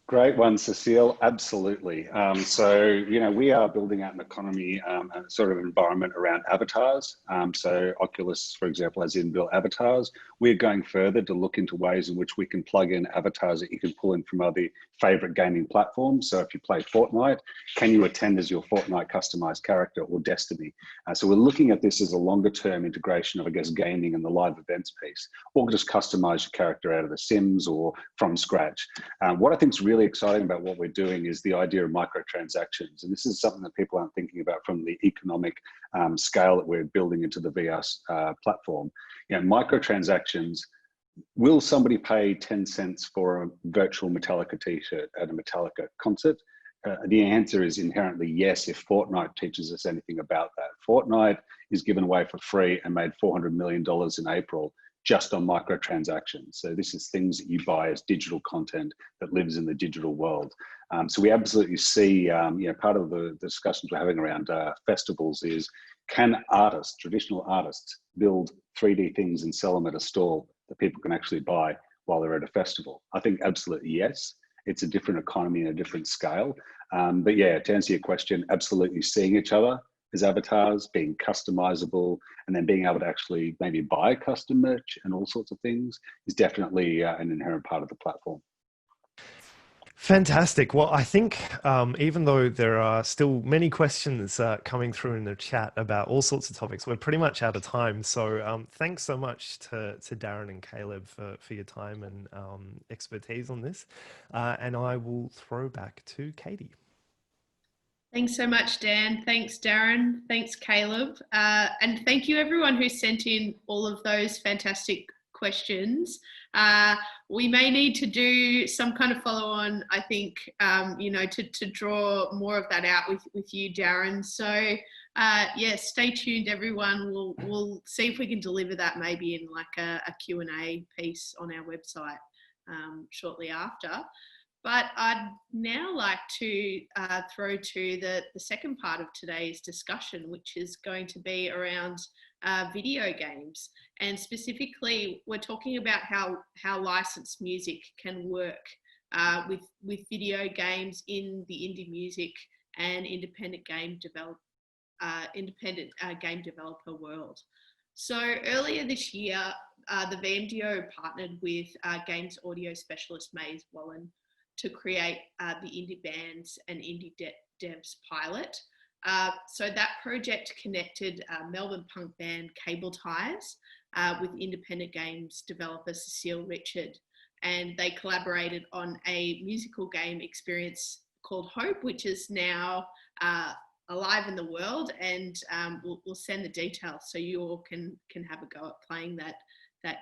Great one, Cecile. Absolutely. So, you know, we are building out an economy, a sort of environment around avatars. So Oculus, for example, has inbuilt avatars. We're going further to look into ways in which we can plug in avatars that you can pull in from other favorite gaming platforms. So if you play Fortnite, can you attend as your Fortnite customized character, or Destiny? So we're looking at this as a longer term integration of, I guess, gaming and the live events piece, or just customize your character out of The Sims or from scratch. What I think is really exciting about what we're doing is the idea of microtransactions. And this is something that people aren't thinking about from the economic scale that we're building into the VR platform. You know, microtransactions, will somebody pay 10 cents for a virtual Metallica t-shirt at a Metallica concert? the answer is inherently yes if Fortnite teaches us anything about that. Fortnite is given away for free and made $400 million in April just on microtransactions. So this is things that you buy as digital content that lives in the digital world. So we absolutely see, part of the discussions we're having around festivals is, can artists, traditional artists, build 3D things and sell them at a stall that people can actually buy while they're at a festival? I think absolutely yes. It's a different economy and a different scale. But yeah, to answer your question, absolutely seeing each other as avatars, being customizable, and then being able to actually maybe buy custom merch and all sorts of things is definitely an inherent part of the platform. Fantastic. Well, I think even though there are still many questions coming through in the chat about all sorts of topics, we're pretty much out of time. So thanks so much to Darren and Caleb for your time and expertise on this. And I will throw back to Katie. Thanks so much, Dan. Thanks, Darren. Thanks, Caleb. And thank you everyone who sent in all of those fantastic questions. We may need to do some kind of follow on, I think, to draw more of that out with you, Darren. So yes, stay tuned, everyone. We'll see if we can deliver that maybe in like a Q&A piece on our website shortly after. But I'd now like to throw to the second part of today's discussion, which is going to be around video games. And specifically, we're talking about how licensed music can work with video games in the indie music and independent game developer world. So earlier this year, the VMDO partnered with games audio specialist Maze Wallen to create the Indie Bands and Indie Devs pilot. So that project connected Melbourne punk band Cable Ties with independent games developer Cecile Richard, and they collaborated on a musical game experience called Hope, which is now alive in the world, and we'll send the details so you all can have a go at playing that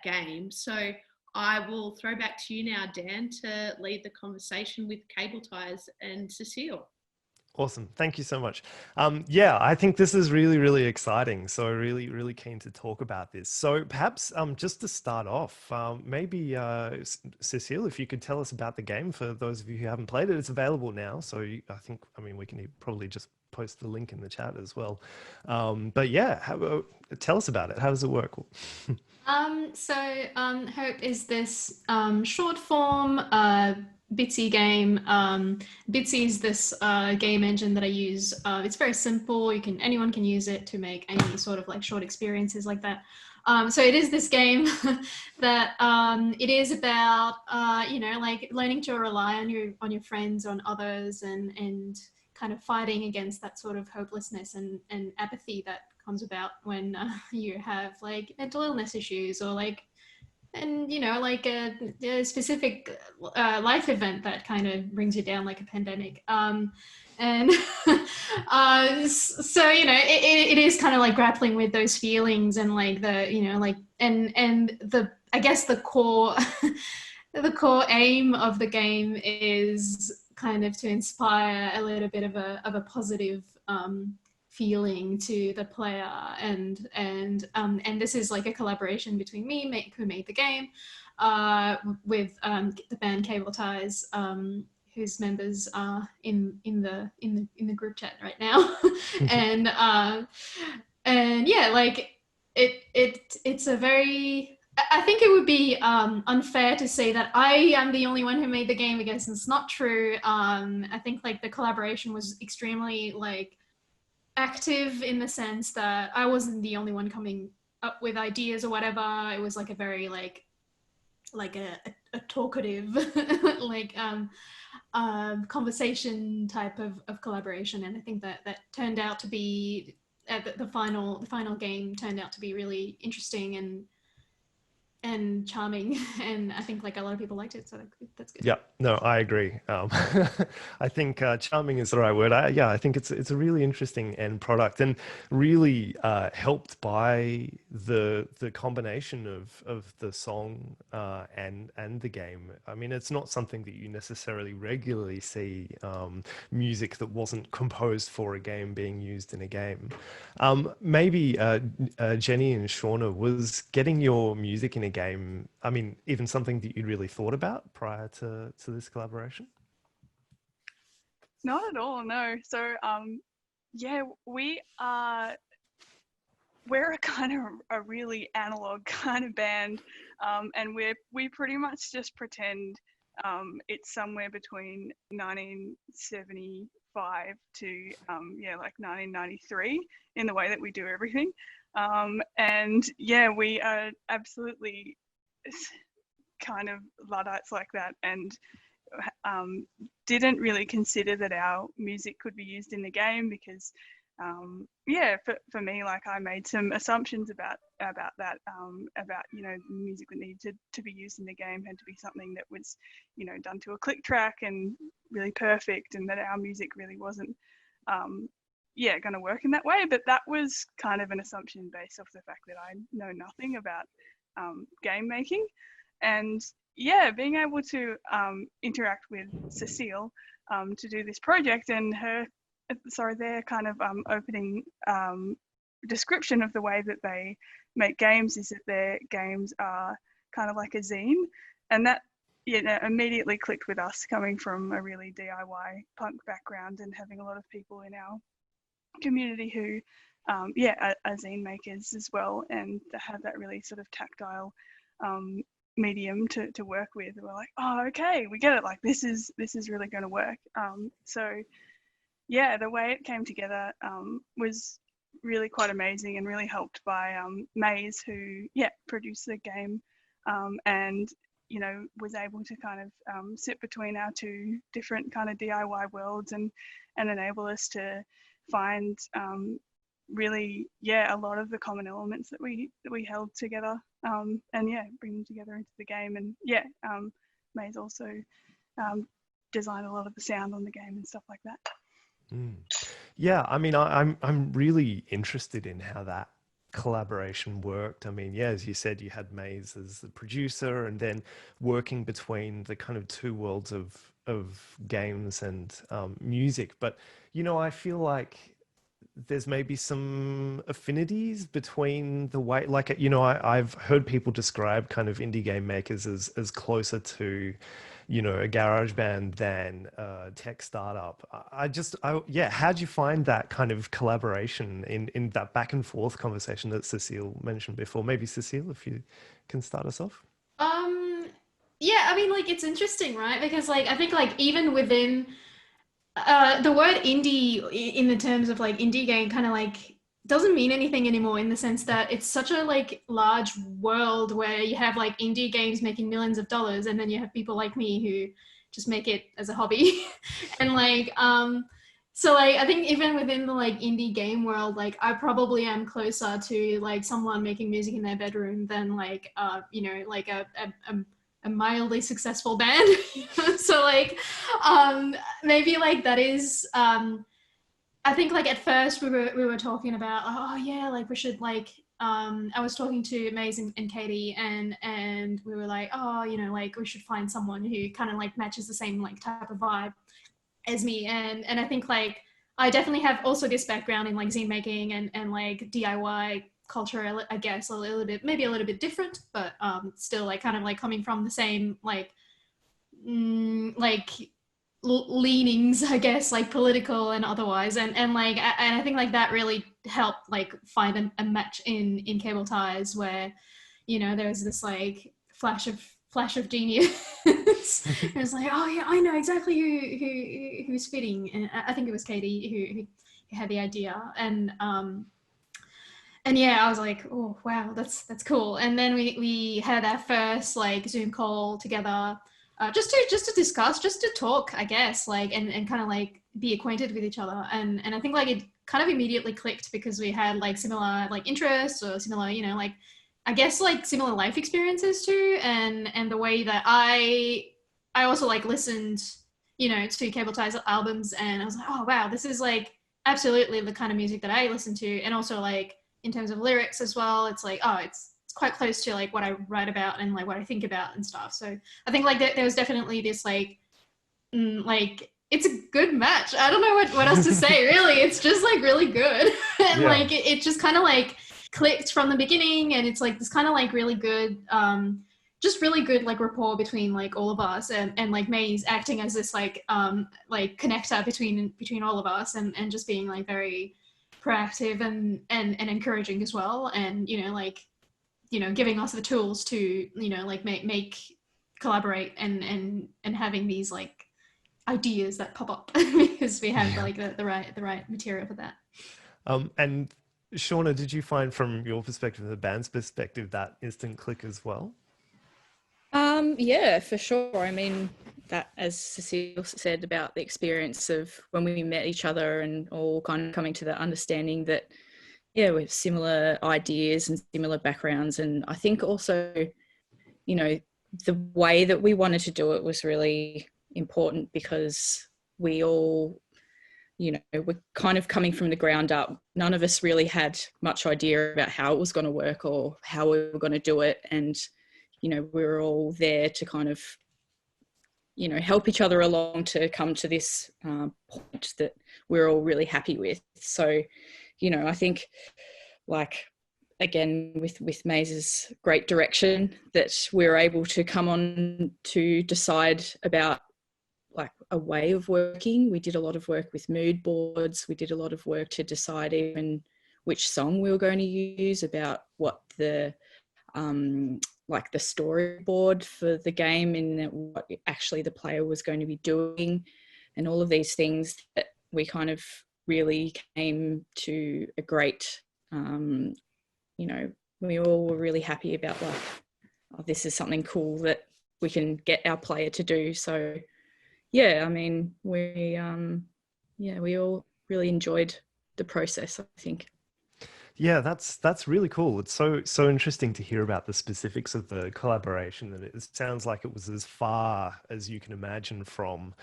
game. So I will throw back to you now, Dan, to lead the conversation with Cable Ties and Cecile. Awesome. Thank you so much. Yeah, I think this is really, really exciting. So really, really keen to talk about this. So perhaps just to start off, maybe Cecile, if you could tell us about the game for those of you who haven't played it. It's available now. So we can probably just post the link in the chat as well. But yeah, tell us about it. How does it work? Hope is this short form Bitsy game. Bitsy is this game engine that I use. It's very simple. Anyone can use it to make any sort of like short experiences like that. So it is this game that it is about like learning to rely on your friends, on others, and kind of fighting against that sort of hopelessness and apathy that comes about when you have like mental illness issues or like a specific life event that kind of brings you down, like a pandemic. It is kind of like grappling with those feelings and like I guess the core the core aim of the game is kind of to inspire a little bit of a positive feeling to the player, and this is like a collaboration between me, who made the game, with the band Cable Ties, whose members are in the group chat right now. and yeah, like it's a very, I think it would be unfair to say that I am the only one who made the game, because it's not true. I think like the collaboration was extremely like active in the sense that I wasn't the only one coming up with ideas or whatever. It was like a very like a talkative like conversation type of collaboration, and I think that turned out to be the final game turned out to be really interesting and charming, and I think like a lot of people liked it, so that's good. Yeah, no, I agree. I think charming is the right word. Yeah, I think it's a really interesting end product, and really helped by the combination of the song and the game. I mean, it's not something that you necessarily regularly see, music that wasn't composed for a game being used in a game. Maybe Jenny and Shauna, was getting your music in a game, I mean, even something that you'd really thought about prior to this collaboration? Not at all, no. So yeah, we're a kind of a really analog kind of band, and we pretty much just pretend it's somewhere between 1975 to yeah, like 1993 in the way that we do everything. And yeah, we are absolutely kind of Luddites like that, and didn't really consider that our music could be used in the game because yeah, for me, like I made some assumptions about that, about, you know, the music that needed to be used in the game had to be something that was, you know, done to a click track and really perfect, and that our music really wasn't yeah, going to work in that way. But that was kind of an assumption based off the fact that I know nothing about game making. And yeah, being able to interact with Cecile to do this project, and their kind of opening description of the way that they make games is that their games are kind of like a zine, and that, you know, immediately clicked with us, coming from a really DIY punk background and having a lot of people in our community who yeah, are zine makers as well, and have that really sort of tactile medium to work with. We're like, oh, okay, we get it, like this is really going to work. So yeah, the way it came together was really quite amazing, and really helped by Maze, who produced the game, and, you know, was able to kind of sit between our two different kind of DIY worlds and enable us to find really, a lot of the common elements that we held together, and bring them together into the game. And Maze also designed a lot of the sound on the game and stuff like that. Yeah, I mean, I'm really interested in how that collaboration worked. I mean, as you said, you had Maze as the producer, and then working between the kind of two worlds of games and music. But, you know, I feel like there's maybe some affinities between the way, like, you know, I've heard people describe kind of indie game makers as closer to, you know, a garage band than a tech startup. How'd you find that kind of collaboration in that back and forth conversation that Cecile mentioned before? Maybe Cecile, if you can start us off. Yeah, I mean, like, it's interesting, right? Because, like, I think, like, even within the word indie in the terms of like indie game kind of like doesn't mean anything anymore, in the sense that it's such a like large world where you have like indie games making millions of dollars, and then you have people like me who just make it as a hobby. And like so like I think even within the like indie game world, like I probably am closer to like someone making music in their bedroom than like you know, like a mildly successful band. So like maybe like that is I think like at first we were talking about, oh yeah, like we should like I was talking to Maze and Katie, and we were like, oh, you know, like we should find someone who kind of like matches the same like type of vibe as me. And I think like I definitely have also this background in like zine making and like DIY culture, I guess, a little bit, maybe a little bit different, but still like kind of like coming from the same like leanings, I guess, like political and otherwise, and I think like that really helped like find a match in Cable Ties, where, you know, there was this like flash of genius. It was like, oh yeah, I know exactly who's fitting, and I think it was Katie who had the idea, and yeah, I was like, oh wow, that's cool. And then we had our first like Zoom call together, just to discuss, just to talk, I guess, like and kind of like be acquainted with each other. And I think like it kind of immediately clicked because we had like similar like interests, or similar, you know, like I guess like similar life experiences too, and the way that I also like listened, you know, to Cable Ties albums, and I was like, oh wow, this is like absolutely the kind of music that I listen to, and also like in terms of lyrics as well, it's like, oh, it's quite close to like what I write about and like what I think about and stuff. So I think like there was definitely this like like it's a good match. I don't know what else to say really. It's just like really good. And like it just kind of like clicked from the beginning, and it's like this kind of like really good just really good like rapport between like all of us, and like May's acting as this like connector between all of us, and just being like very proactive and encouraging as well, and you know like giving us the tools to like make collaborate and having these like ideas that pop up because we have like the right material for that. And Shauna, did you find from your perspective, the band's perspective, that instant click as well? Yeah, for sure. I mean, that, as Cecile said about the experience of when we met each other and all kind of coming to the understanding that, yeah, we have similar ideas and similar backgrounds. And I think also, you know, the way that we wanted to do it was really important because we all, you know, we're kind of coming from the ground up. None of us really had much idea about how it was going to work or how we were going to do it. And, you know, we were all there to kind of, you know, help each other along to come to this point that we're all really happy with. So, you know, I think like, again, with Maze's great direction, that we're able to come on to decide about like a way of working. We did a lot of work with mood boards. We did a lot of work to decide even which song we were going to use, about what the like the storyboard for the game and what actually the player was going to be doing, and all of these things that we kind of really came to a great, you know, we all were really happy about like, oh, this is something cool that we can get our player to do. So yeah, I mean, we all really enjoyed the process, I think. Yeah, that's really cool. It's so interesting to hear about the specifics of the collaboration. That it sounds like it was as far as you can imagine from,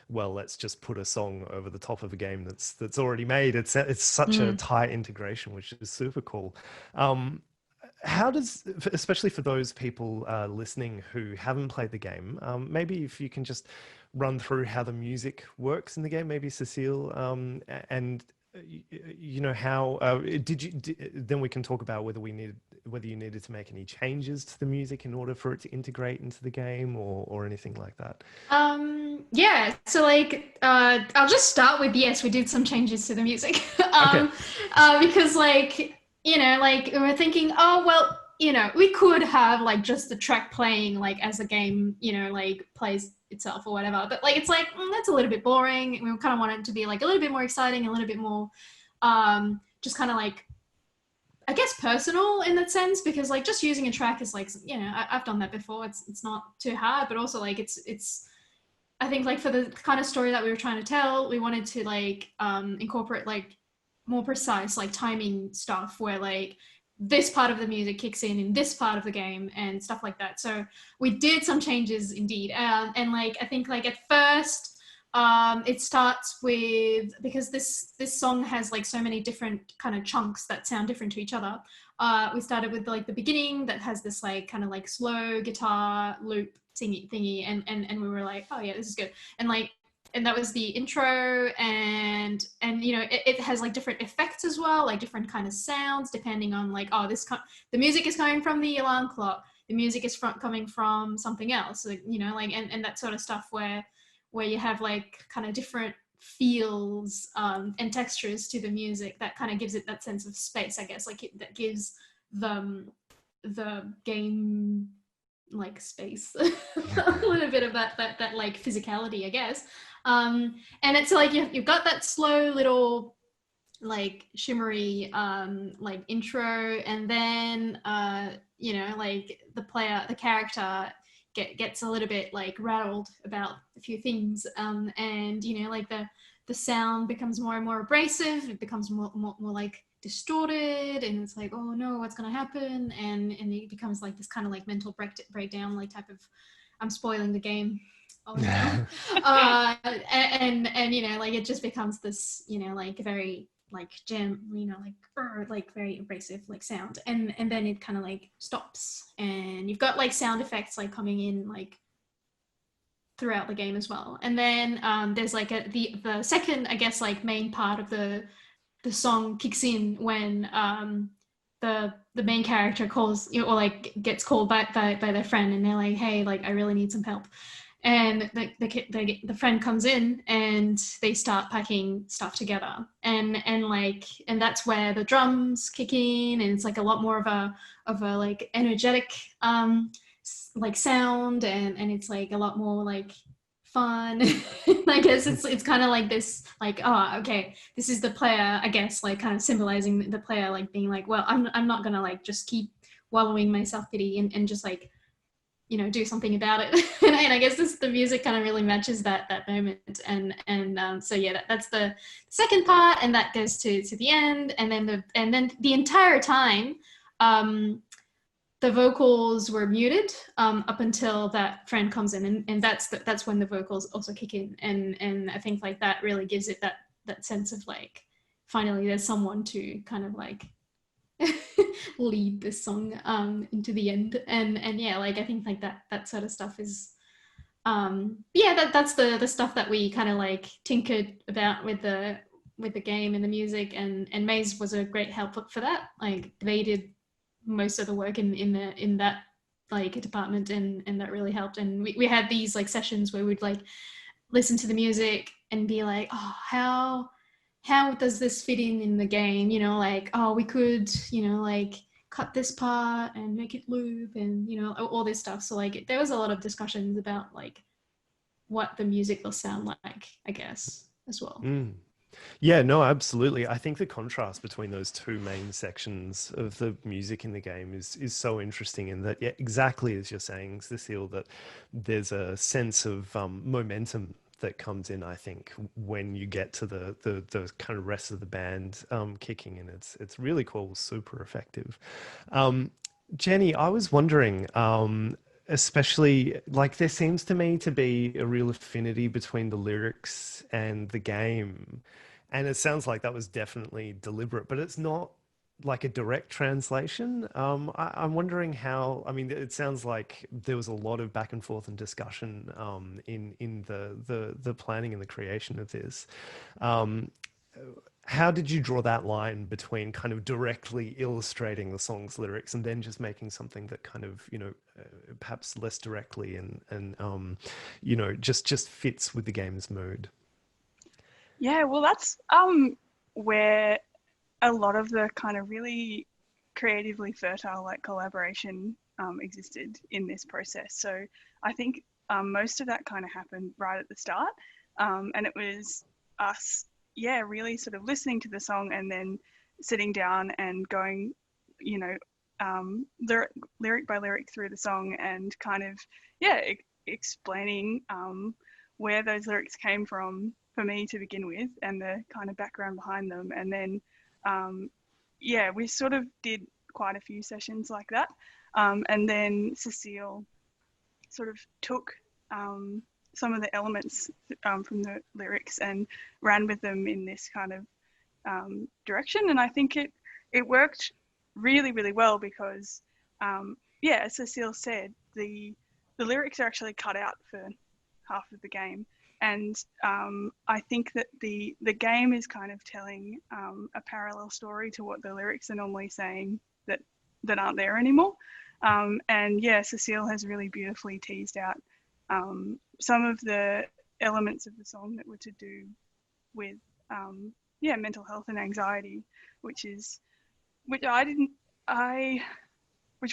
well, let's just put a song over the top of a game that's already made. It's such a tight integration, which is super cool. How does, especially for those people listening who haven't played the game, maybe if you can just run through how the music works in the game, maybe Cecile, and you know how then we can talk about whether you needed to make any changes to the music in order for it to integrate into the game or anything like that. Yeah, so like I'll just start with, yes, we did some changes to the music. Okay. Because like, you know, like we were thinking, oh well, you know, we could have like just the track playing like as the game, you know, like plays itself or whatever, but like it's like that's a little bit boring. We kind of want it to be like a little bit more exciting, a little bit more just kind of like, I guess, personal in that sense, because like just using a track is like, you know, I've done that before. It's not too hard, but also like it's I think like for the kind of story that we were trying to tell, we wanted to like incorporate like more precise like timing stuff where like this part of the music kicks in this part of the game and stuff like that. So we did some changes indeed. And like, I think like at first it starts with, because this song has like so many different kind of chunks that sound different to each other. We started with like the beginning that has this like kind of like slow guitar loop thingy. And we were like, oh yeah, this is good. And that was the intro, and you know, it has like different effects as well, like different kind of sounds depending on like, oh, the music is coming from the alarm clock, the music is coming from something else, like, you know, like and that sort of stuff where you have like kind of different feels and textures to the music that kind of gives it that sense of space, I guess, like that gives the game like space a little bit of that like physicality, I guess. And it's like you've got that slow little like shimmery like intro, and then you know, like the character gets a little bit like rattled about a few things, and you know, like the sound becomes more and more abrasive, it becomes more like distorted, and it's like, oh no, what's gonna happen, and it becomes like this kind of like mental breakdown, like type of, I'm spoiling the game. Oh no. And you know, like it just becomes this, you know, like very like jam, you know, like very abrasive like sound, and then it kind of like stops, and you've got like sound effects like coming in like throughout the game as well. And then there's like the second, I guess, like main part of the song kicks in when the main character calls, you know, or like gets called by their friend, and they're like, hey, like I really need some help. And the friend comes in, and they start packing stuff together, and that's where the drums kick in, and it's like a lot more of a like energetic like sound, and it's like a lot more like fun. I guess it's kind of like this, like, oh, okay, this is the player, I guess, like kind of symbolizing the player, like being like, well, I'm not gonna like just keep wallowing my self-pity and just like, you know, do something about it. And I guess the music kind of really matches that moment. And so yeah, that's the second part, and that goes to the end, and then the entire time the vocals were muted up until that friend comes in, and that's when the vocals also kick in, and I think like that really gives it that sense of like, finally there's someone to kind of like lead this song into the end, and yeah, like I think like that sort of stuff is yeah, that's the stuff that we kind of like tinkered about with the game and the music, and Maze was a great help for that. Like they did most of the work in that like department, and that really helped. And we had these like sessions where we'd like listen to the music and be like, oh, how does this fit in the game, you know, like, oh, we could, you know, like cut this part and make it loop, and you know, all this stuff. So like there was a lot of discussions about like what the music will sound like, I guess, as well. Yeah, no, absolutely. I think the contrast between those two main sections of the music in the game is so interesting, in that, yeah, exactly as you're saying, Cecile, that there's a sense of momentum that comes in, I think, when you get to the kind of rest of the band kicking in. It's really cool, super effective. Jenny, I was wondering, especially, like, there seems to me to be a real affinity between the lyrics and the game, and it sounds like that was definitely deliberate, but it's not like a direct translation. I'm wondering how, I mean, it sounds like there was a lot of back and forth and discussion in the planning and the creation of this. How did you draw that line between kind of directly illustrating the song's lyrics and then just making something that kind of, you know, perhaps less directly and you know, just fits with the game's mood? Yeah, well, that's where a lot of the kind of really creatively fertile like collaboration existed in this process. So I think most of that kind of happened right at the start, and it was us, yeah, really sort of listening to the song and then sitting down and going, you know, lyric by lyric through the song, and kind of, yeah, explaining where those lyrics came from for me to begin with, and the kind of background behind them. And then yeah, we sort of did quite a few sessions like that, and then Cecile sort of took some of the elements from the lyrics and ran with them in this kind of direction. And I think it worked really, really well, because yeah, as Cecile said, the lyrics are actually cut out for half of the game. And I think that the game is kind of telling a parallel story to what the lyrics are normally saying that aren't there anymore. And yeah, Cecile has really beautifully teased out some of the elements of the song that were to do with yeah, mental health and anxiety, which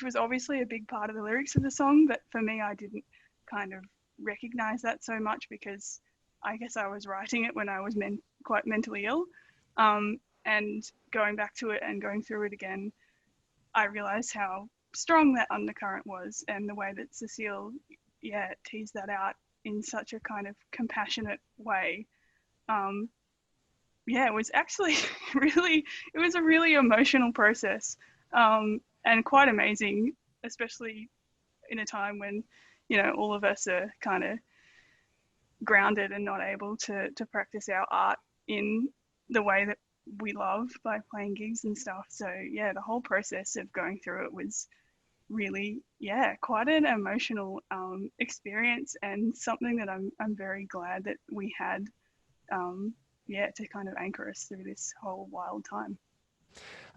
was obviously a big part of the lyrics of the song, but for me, I didn't kind of recognize that so much, because I guess I was writing it when I was quite mentally ill, and going back to it and going through it again, I realized how strong that undercurrent was, and the way that Cecile, yeah, teased that out in such a kind of compassionate way. yeah, it was actually really, it was a really emotional process, and quite amazing, especially in a time when, you know, all of us are kind of grounded and not able to practice our art in the way that we love by playing gigs and stuff. So yeah, the whole process of going through it was really, yeah, quite an emotional experience, and something that I'm very glad that we had, yeah, to kind of anchor us through this whole wild time.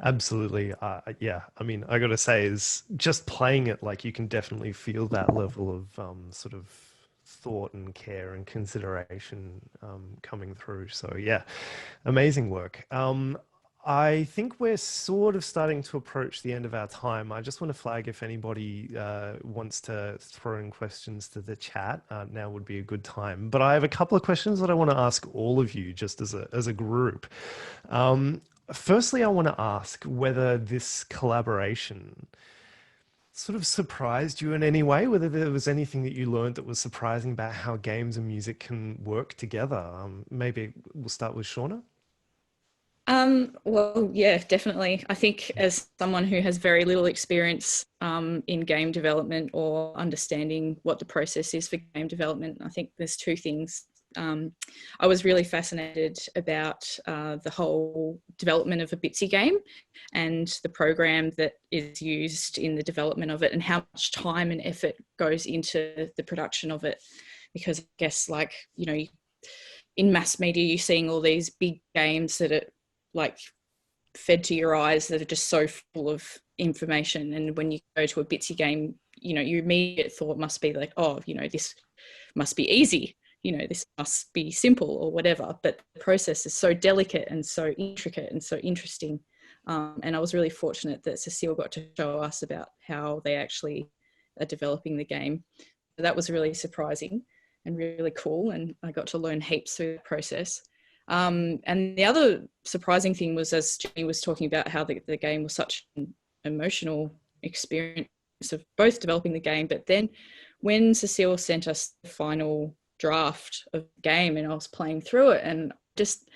Absolutely. Yeah. I mean, I got to say, is just playing it, like you can definitely feel that level of sort of thought and care and consideration coming through. So yeah, amazing work. I think we're sort of starting to approach the end of our time. I just want to flag if anybody wants to throw in questions to the chat, now would be a good time. But I have a couple of questions that I want to ask all of you just as a group. Firstly, I want to ask whether this collaboration sort of surprised you in any way, whether there was anything that you learned that was surprising about how games and music can work together. Maybe we'll start with Shauna. Well, yeah, definitely. I think as someone who has very little experience in game development or understanding what the process is for game development, I think there's two things. I was really fascinated about the whole development of a Bitsy game and the program that is used in the development of it, and how much time and effort goes into the production of it. Because I guess, like, you know, in mass media, you're seeing all these big games that are like fed to your eyes that are just so full of information. And when you go to a Bitsy game, you know, your immediate thought must be like, oh, you know, this must be easy. You know, this must be simple or whatever. But the process is so delicate and so intricate and so interesting. And I was really fortunate that Cecile got to show us about how they actually are developing the game. So that was really surprising and really cool. And I got to learn heaps through the process. And the other surprising thing was, as Jenny was talking about, how the game was such an emotional experience of both developing the game, but then when Cecile sent us the final draft of the game and I was playing through it, and just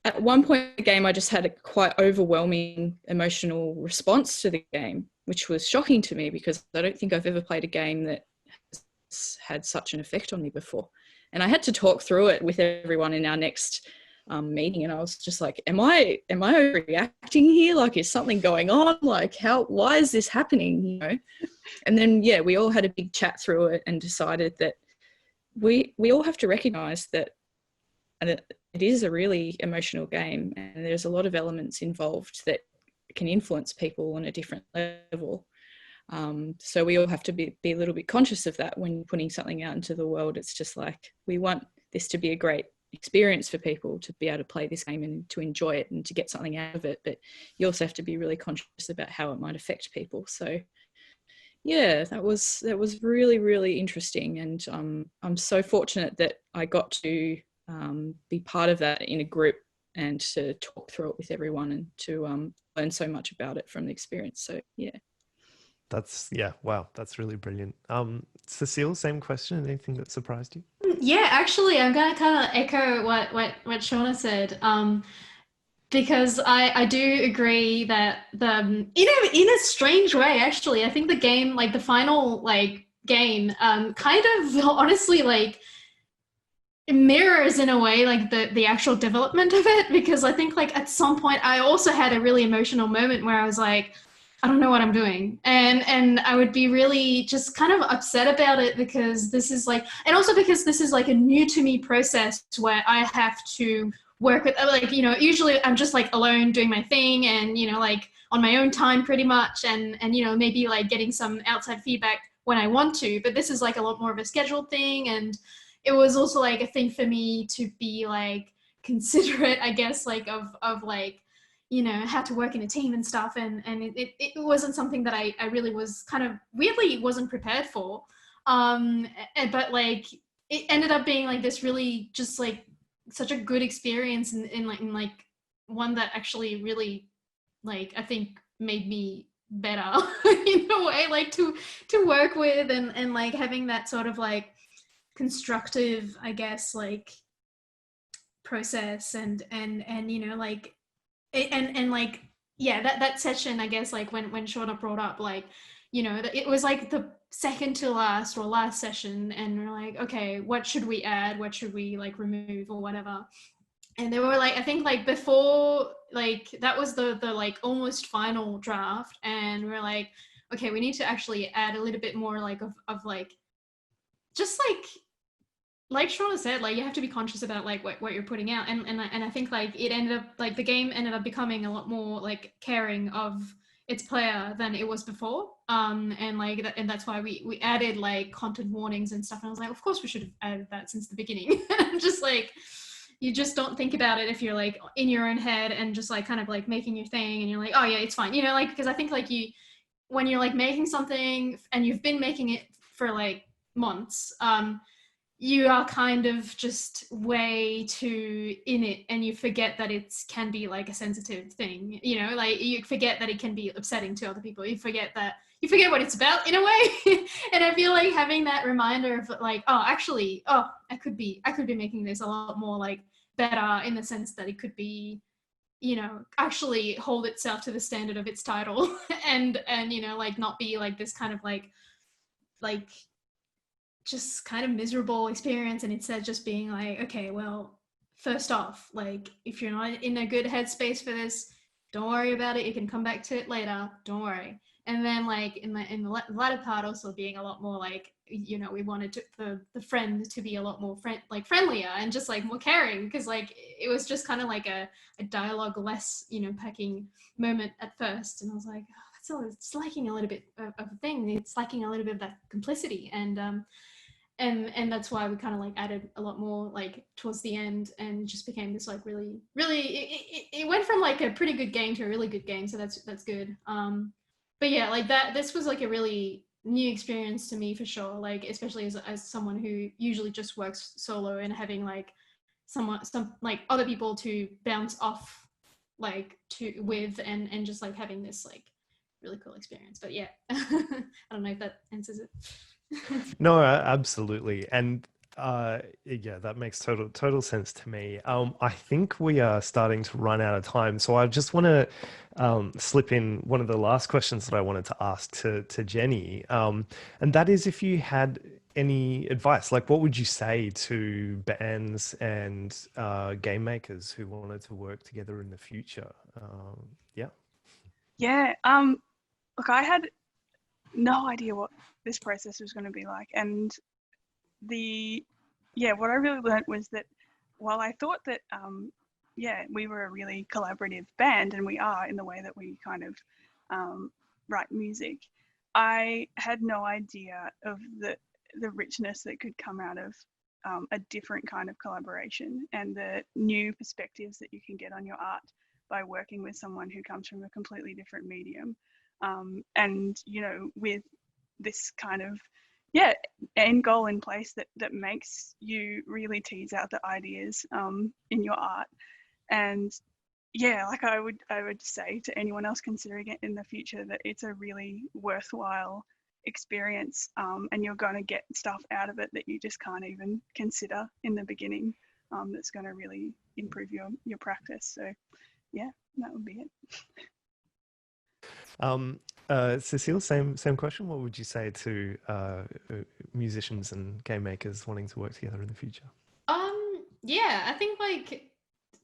at one point in the game I just had a quite overwhelming emotional response to the game, which was shocking to me because I don't think I've ever played a game that has had such an effect on me before. And I had to talk through it with everyone in our next meeting, and I was just like, am I overreacting here? Like, is something going on? Like, why is this happening? You know? And then, yeah, we all had a big chat through it and decided that we all have to recognize that it is a really emotional game, and there's a lot of elements involved that can influence people on a different level. So we all have to be a little bit conscious of that when putting something out into the world. It's just like, we want this to be a great experience for people to be able to play this game and to enjoy it and to get something out of it. But you also have to be really conscious about how it might affect people. So yeah, that was really, really interesting. And I'm so fortunate that I got to be part of that in a group and to talk through it with everyone and to learn so much about it from the experience. So yeah. Wow, that's really brilliant. Cecile, same question. Anything that surprised you? Yeah, actually, I'm going to kind of echo what Shauna said, because I do agree that in a strange way, actually, I think the game, like the final game, kind of honestly it mirrors in a way like the actual development of it, because I think like at some point I also had a really emotional moment where I was like, I don't know what I'm doing. And I would be really just kind of upset about it, because this is like, and also because this is like a new to me process where I have to work with, like, you know, usually I'm just like alone doing my thing and, you know, like on my own time pretty much. And, you know, maybe like getting some outside feedback when I want to, but this is like a lot more of a scheduled thing. And it was also like a thing for me to be like considerate, I guess, like of like, you know, how to work in a team and stuff. And it wasn't something that I really was kind of weirdly wasn't prepared for. But like, it ended up being like this really just like such a good experience in one that actually really like, I think made me better in a way, like to work with and like having that sort of like constructive, I guess, like process and you know, like and like, yeah, that session, I guess, like when Shauna brought up, like, you know, it was like the second to last or last session, and we're like, okay, what should we add, what should we like remove or whatever. And they were like, I think like before, like that was the like almost final draft, and we're like, okay, we need to actually add a little bit more like of like, just like Shauna said, like you have to be conscious about like what you're putting out, and I think like it ended up, like the game ended up becoming a lot more like caring of its player than it was before, and like that, and that's why we added like content warnings and stuff, and I was like, of course we should have added that since the beginning. Just like, you just don't think about it if you're like in your own head and just like kind of like making your thing, and you're like, oh yeah, it's fine, you know, like, because I think like when you're like making something and you've been making it for like months, you are kind of just way too in it, and you forget that it can be like a sensitive thing, you know, like you forget that it can be upsetting to other people, you forget what it's about in a way. And I feel like having that reminder of like, oh, actually, oh, I could be making this a lot more like better, in the sense that it could be, you know, actually hold itself to the standard of its title, and you know, like not be like this kind of like just kind of miserable experience, and instead just being like, okay, well, first off, like if you're not in a good headspace for this, don't worry about it, you can come back to it later, don't worry. And then like in the latter part, also being a lot more like, you know, we wanted the friend to be a lot more friendlier and just like more caring, because like it was just kind of like a dialogue less, you know, packing moment at first, and I was like, oh, that's all, it's lacking a little bit of a thing, it's lacking a little bit of that complicity, and that's why we kind of like added a lot more like towards the end, and just became this like really it went from like a pretty good game to a really good game, so that's good. But yeah, like this was like a really new experience to me for sure, like especially as someone who usually just works solo, and having like some like other people to bounce off like with, and just like having this like really cool experience. But yeah, I don't know if that answers it. No, absolutely. And yeah, that makes total sense to me. I think we are starting to run out of time, so I just want to slip in one of the last questions that I wanted to ask to Jenny, and that is, if you had any advice, like what would you say to bands and game makers who wanted to work together in the future? Yeah. Look, I had no idea what this process was going to be like, and what I really learned was that while I thought that we were a really collaborative band, and we are in the way that we kind of write music, I had no idea of the richness that could come out of a different kind of collaboration, and the new perspectives that you can get on your art by working with someone who comes from a completely different medium. And, you know, with this kind of end goal in place that makes you really tease out the ideas in your art. And like I would say to anyone else considering it in the future that it's a really worthwhile experience, and you're going to get stuff out of it that you just can't even consider in the beginning, that's going to really improve your practice. So yeah, that would be it. Cecile, same question. What would you say to musicians and game makers wanting to work together in the future? Yeah, I think like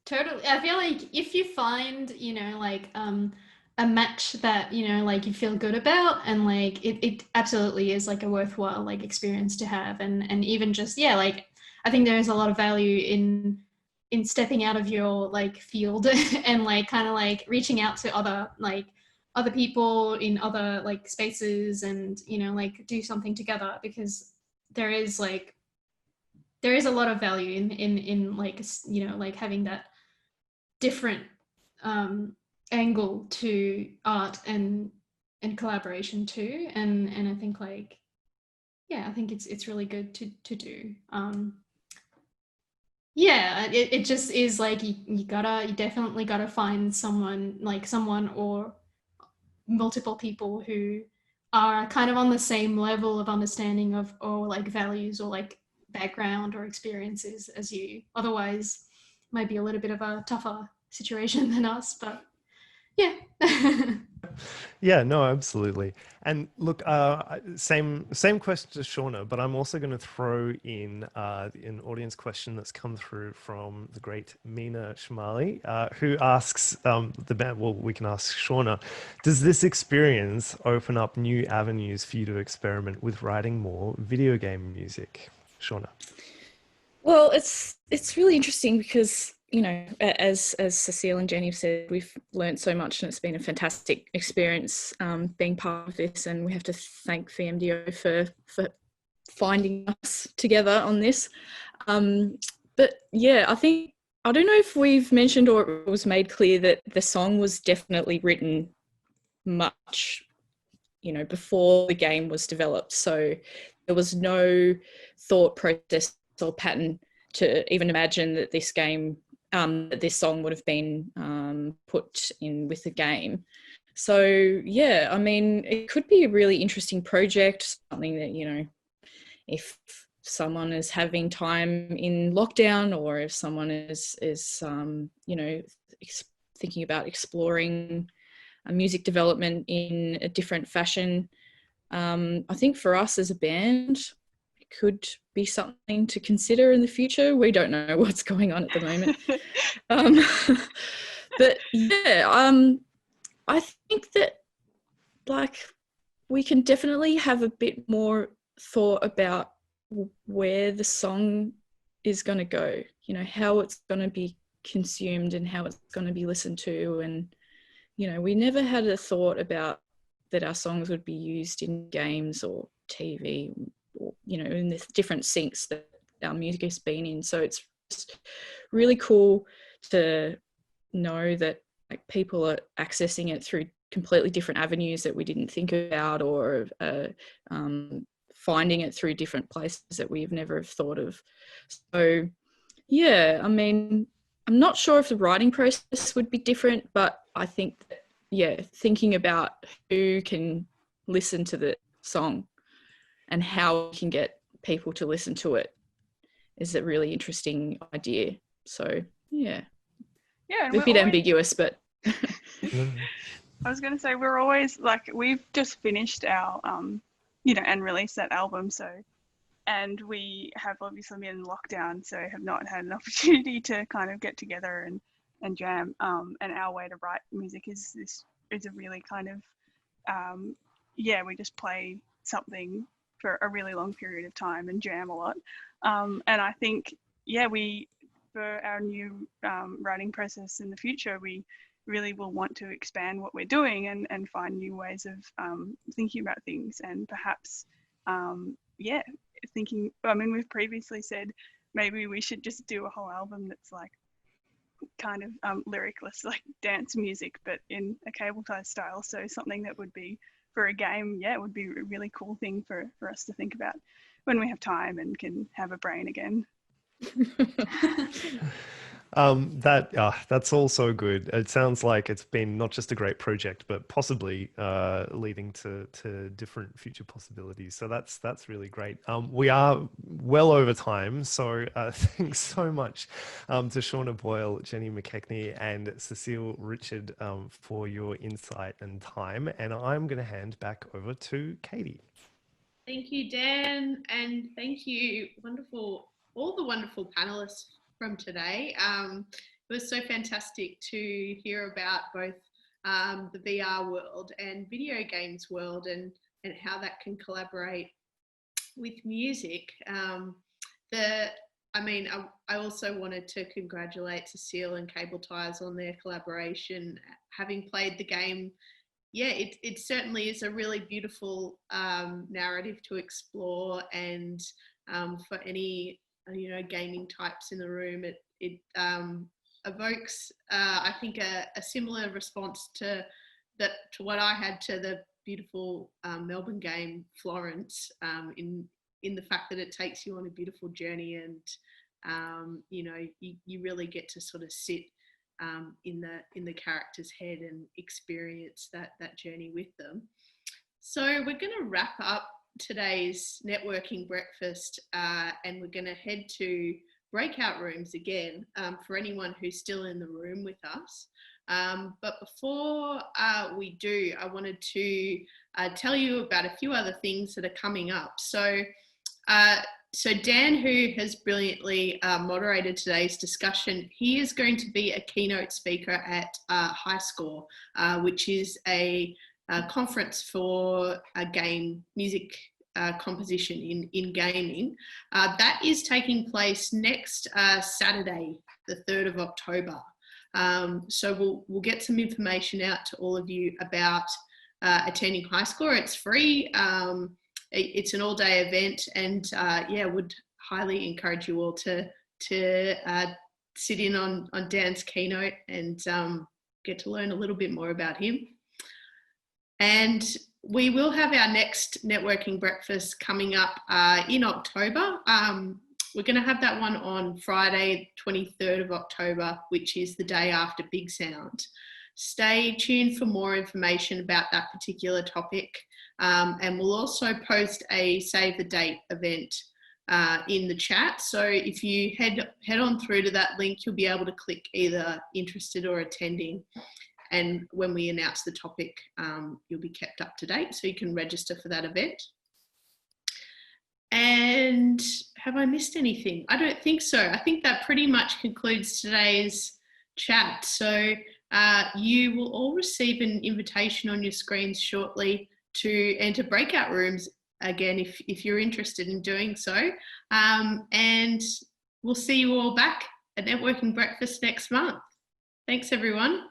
totally. I feel like if you find, you know, like a match that, you know, like you feel good about, and like it absolutely is like a worthwhile like experience to have, and even just like I think there is a lot of value in stepping out of your like field and like kind of like reaching out to other people in other like spaces, and, you know, like do something together, because there is a lot of value in like, you know, like having that different angle to art and collaboration too, and I think like I think it's really good to do. It just is like you definitely gotta find someone or multiple people who are kind of on the same level of understanding or like values or like background or experiences as you. Otherwise might be a little bit of a tougher situation than us, but yeah. Yeah, no, absolutely. And look, same question to Shauna, but I'm also going to throw in an audience question that's come through from the great Mina Shamali, who asks the band. Well, we can ask Shauna: does this experience open up new avenues for you to experiment with writing more video game music, Shauna? Well, it's really interesting because, you know, as Cecile and Jenny have said, we've learned so much, and it's been a fantastic experience being part of this. And we have to thank VMDO for finding us together on this. But yeah, I don't know if we've mentioned or it was made clear that the song was definitely written much, you know, before the game was developed. So there was no thought process or pattern to even imagine that this game, that this song would have been put in with the game. So yeah, I mean, it could be a really interesting project, something that, you know, if someone is having time in lockdown, or if someone is you know, thinking about exploring music development in a different fashion. I think for us as a band, it could be something to consider in the future. We don't know what's going on at the moment. But yeah, I think that, like, we can definitely have a bit more thought about where the song is going to go, you know, how it's going to be consumed and how it's going to be listened to. And, you know, we never had a thought about that our songs would be used in games or TV, or, you know, in the different syncs that our music has been in. So it's just really cool to know that, like, people are accessing it through completely different avenues that we didn't think about, or finding it through different places that we've never thought of. So yeah, I mean, I'm not sure if the writing process would be different, but I think that, yeah, thinking about who can listen to the song and how we can get people to listen to it is a really interesting idea. So yeah, Yeah, and a bit ambiguous, but I was going to say, we're always like, we've just finished our you know, and released that album, so, and we have obviously been in lockdown, so have not had an opportunity to kind of get together and jam. And our way to write music is a really kind of yeah, we just play something for a really long period of time and jam a lot. And I think, yeah, for our new writing process in the future, we really will want to expand what we're doing and find new ways of thinking about things, and perhaps yeah, thinking, I mean, we've previously said maybe we should just do a whole album that's like kind of lyricless, like dance music, but in a cable tie style. So something that would be for a game, yeah, it would be a really cool thing for us to think about when we have time and can have a brain again. That's all so good. It sounds like it's been not just a great project, but possibly leading to different future possibilities. So that's really great. We are well over time, so thanks so much to Shauna Boyle, Jenny McKechnie, and Cecile Richard for your insight and time. And I'm going to hand back over to Katie. Thank you, Dan, and thank you, all the wonderful panelists from today. It was so fantastic to hear about both the VR world and video games world, and how that can collaborate with music. I also wanted to congratulate Cecile and Cable Ties on their collaboration. Having played the game, yeah, it certainly is a really beautiful narrative to explore, and for any, you know, gaming types in the room, it evokes I think a similar response to what I had to the beautiful Melbourne game Florence, in the fact that it takes you on a beautiful journey, and you know, you really get to sort of sit in the character's head and experience that journey with them. So we're going to wrap up today's networking breakfast, and we're going to head to breakout rooms again for anyone who's still in the room with us. But before we do, I wanted to tell you about a few other things that are coming up. So Dan, who has brilliantly moderated today's discussion, he is going to be a keynote speaker at High Score, which is a conference for music composition in gaming. That is taking place next Saturday, the 3rd of October. So we'll get some information out to all of you about attending High Score. It's free. It's an all-day event, and would highly encourage you all to sit in on Dan's keynote and get to learn a little bit more about him. And we will have our next networking breakfast coming up in October. We're going to have that one on Friday, 23rd of October, which is the day after Big Sound. Stay tuned for more information about that particular topic. And we'll also post a save the date event in the chat. So if you head on through to that link, you'll be able to click either interested or attending. And when we announce the topic, you'll be kept up to date, so you can register for that event. And have I missed anything? I don't think so. I think that pretty much concludes today's chat. So you will all receive an invitation on your screens shortly to enter breakout rooms again if you're interested in doing so. And we'll see you all back at Networking Breakfast next month. Thanks, everyone.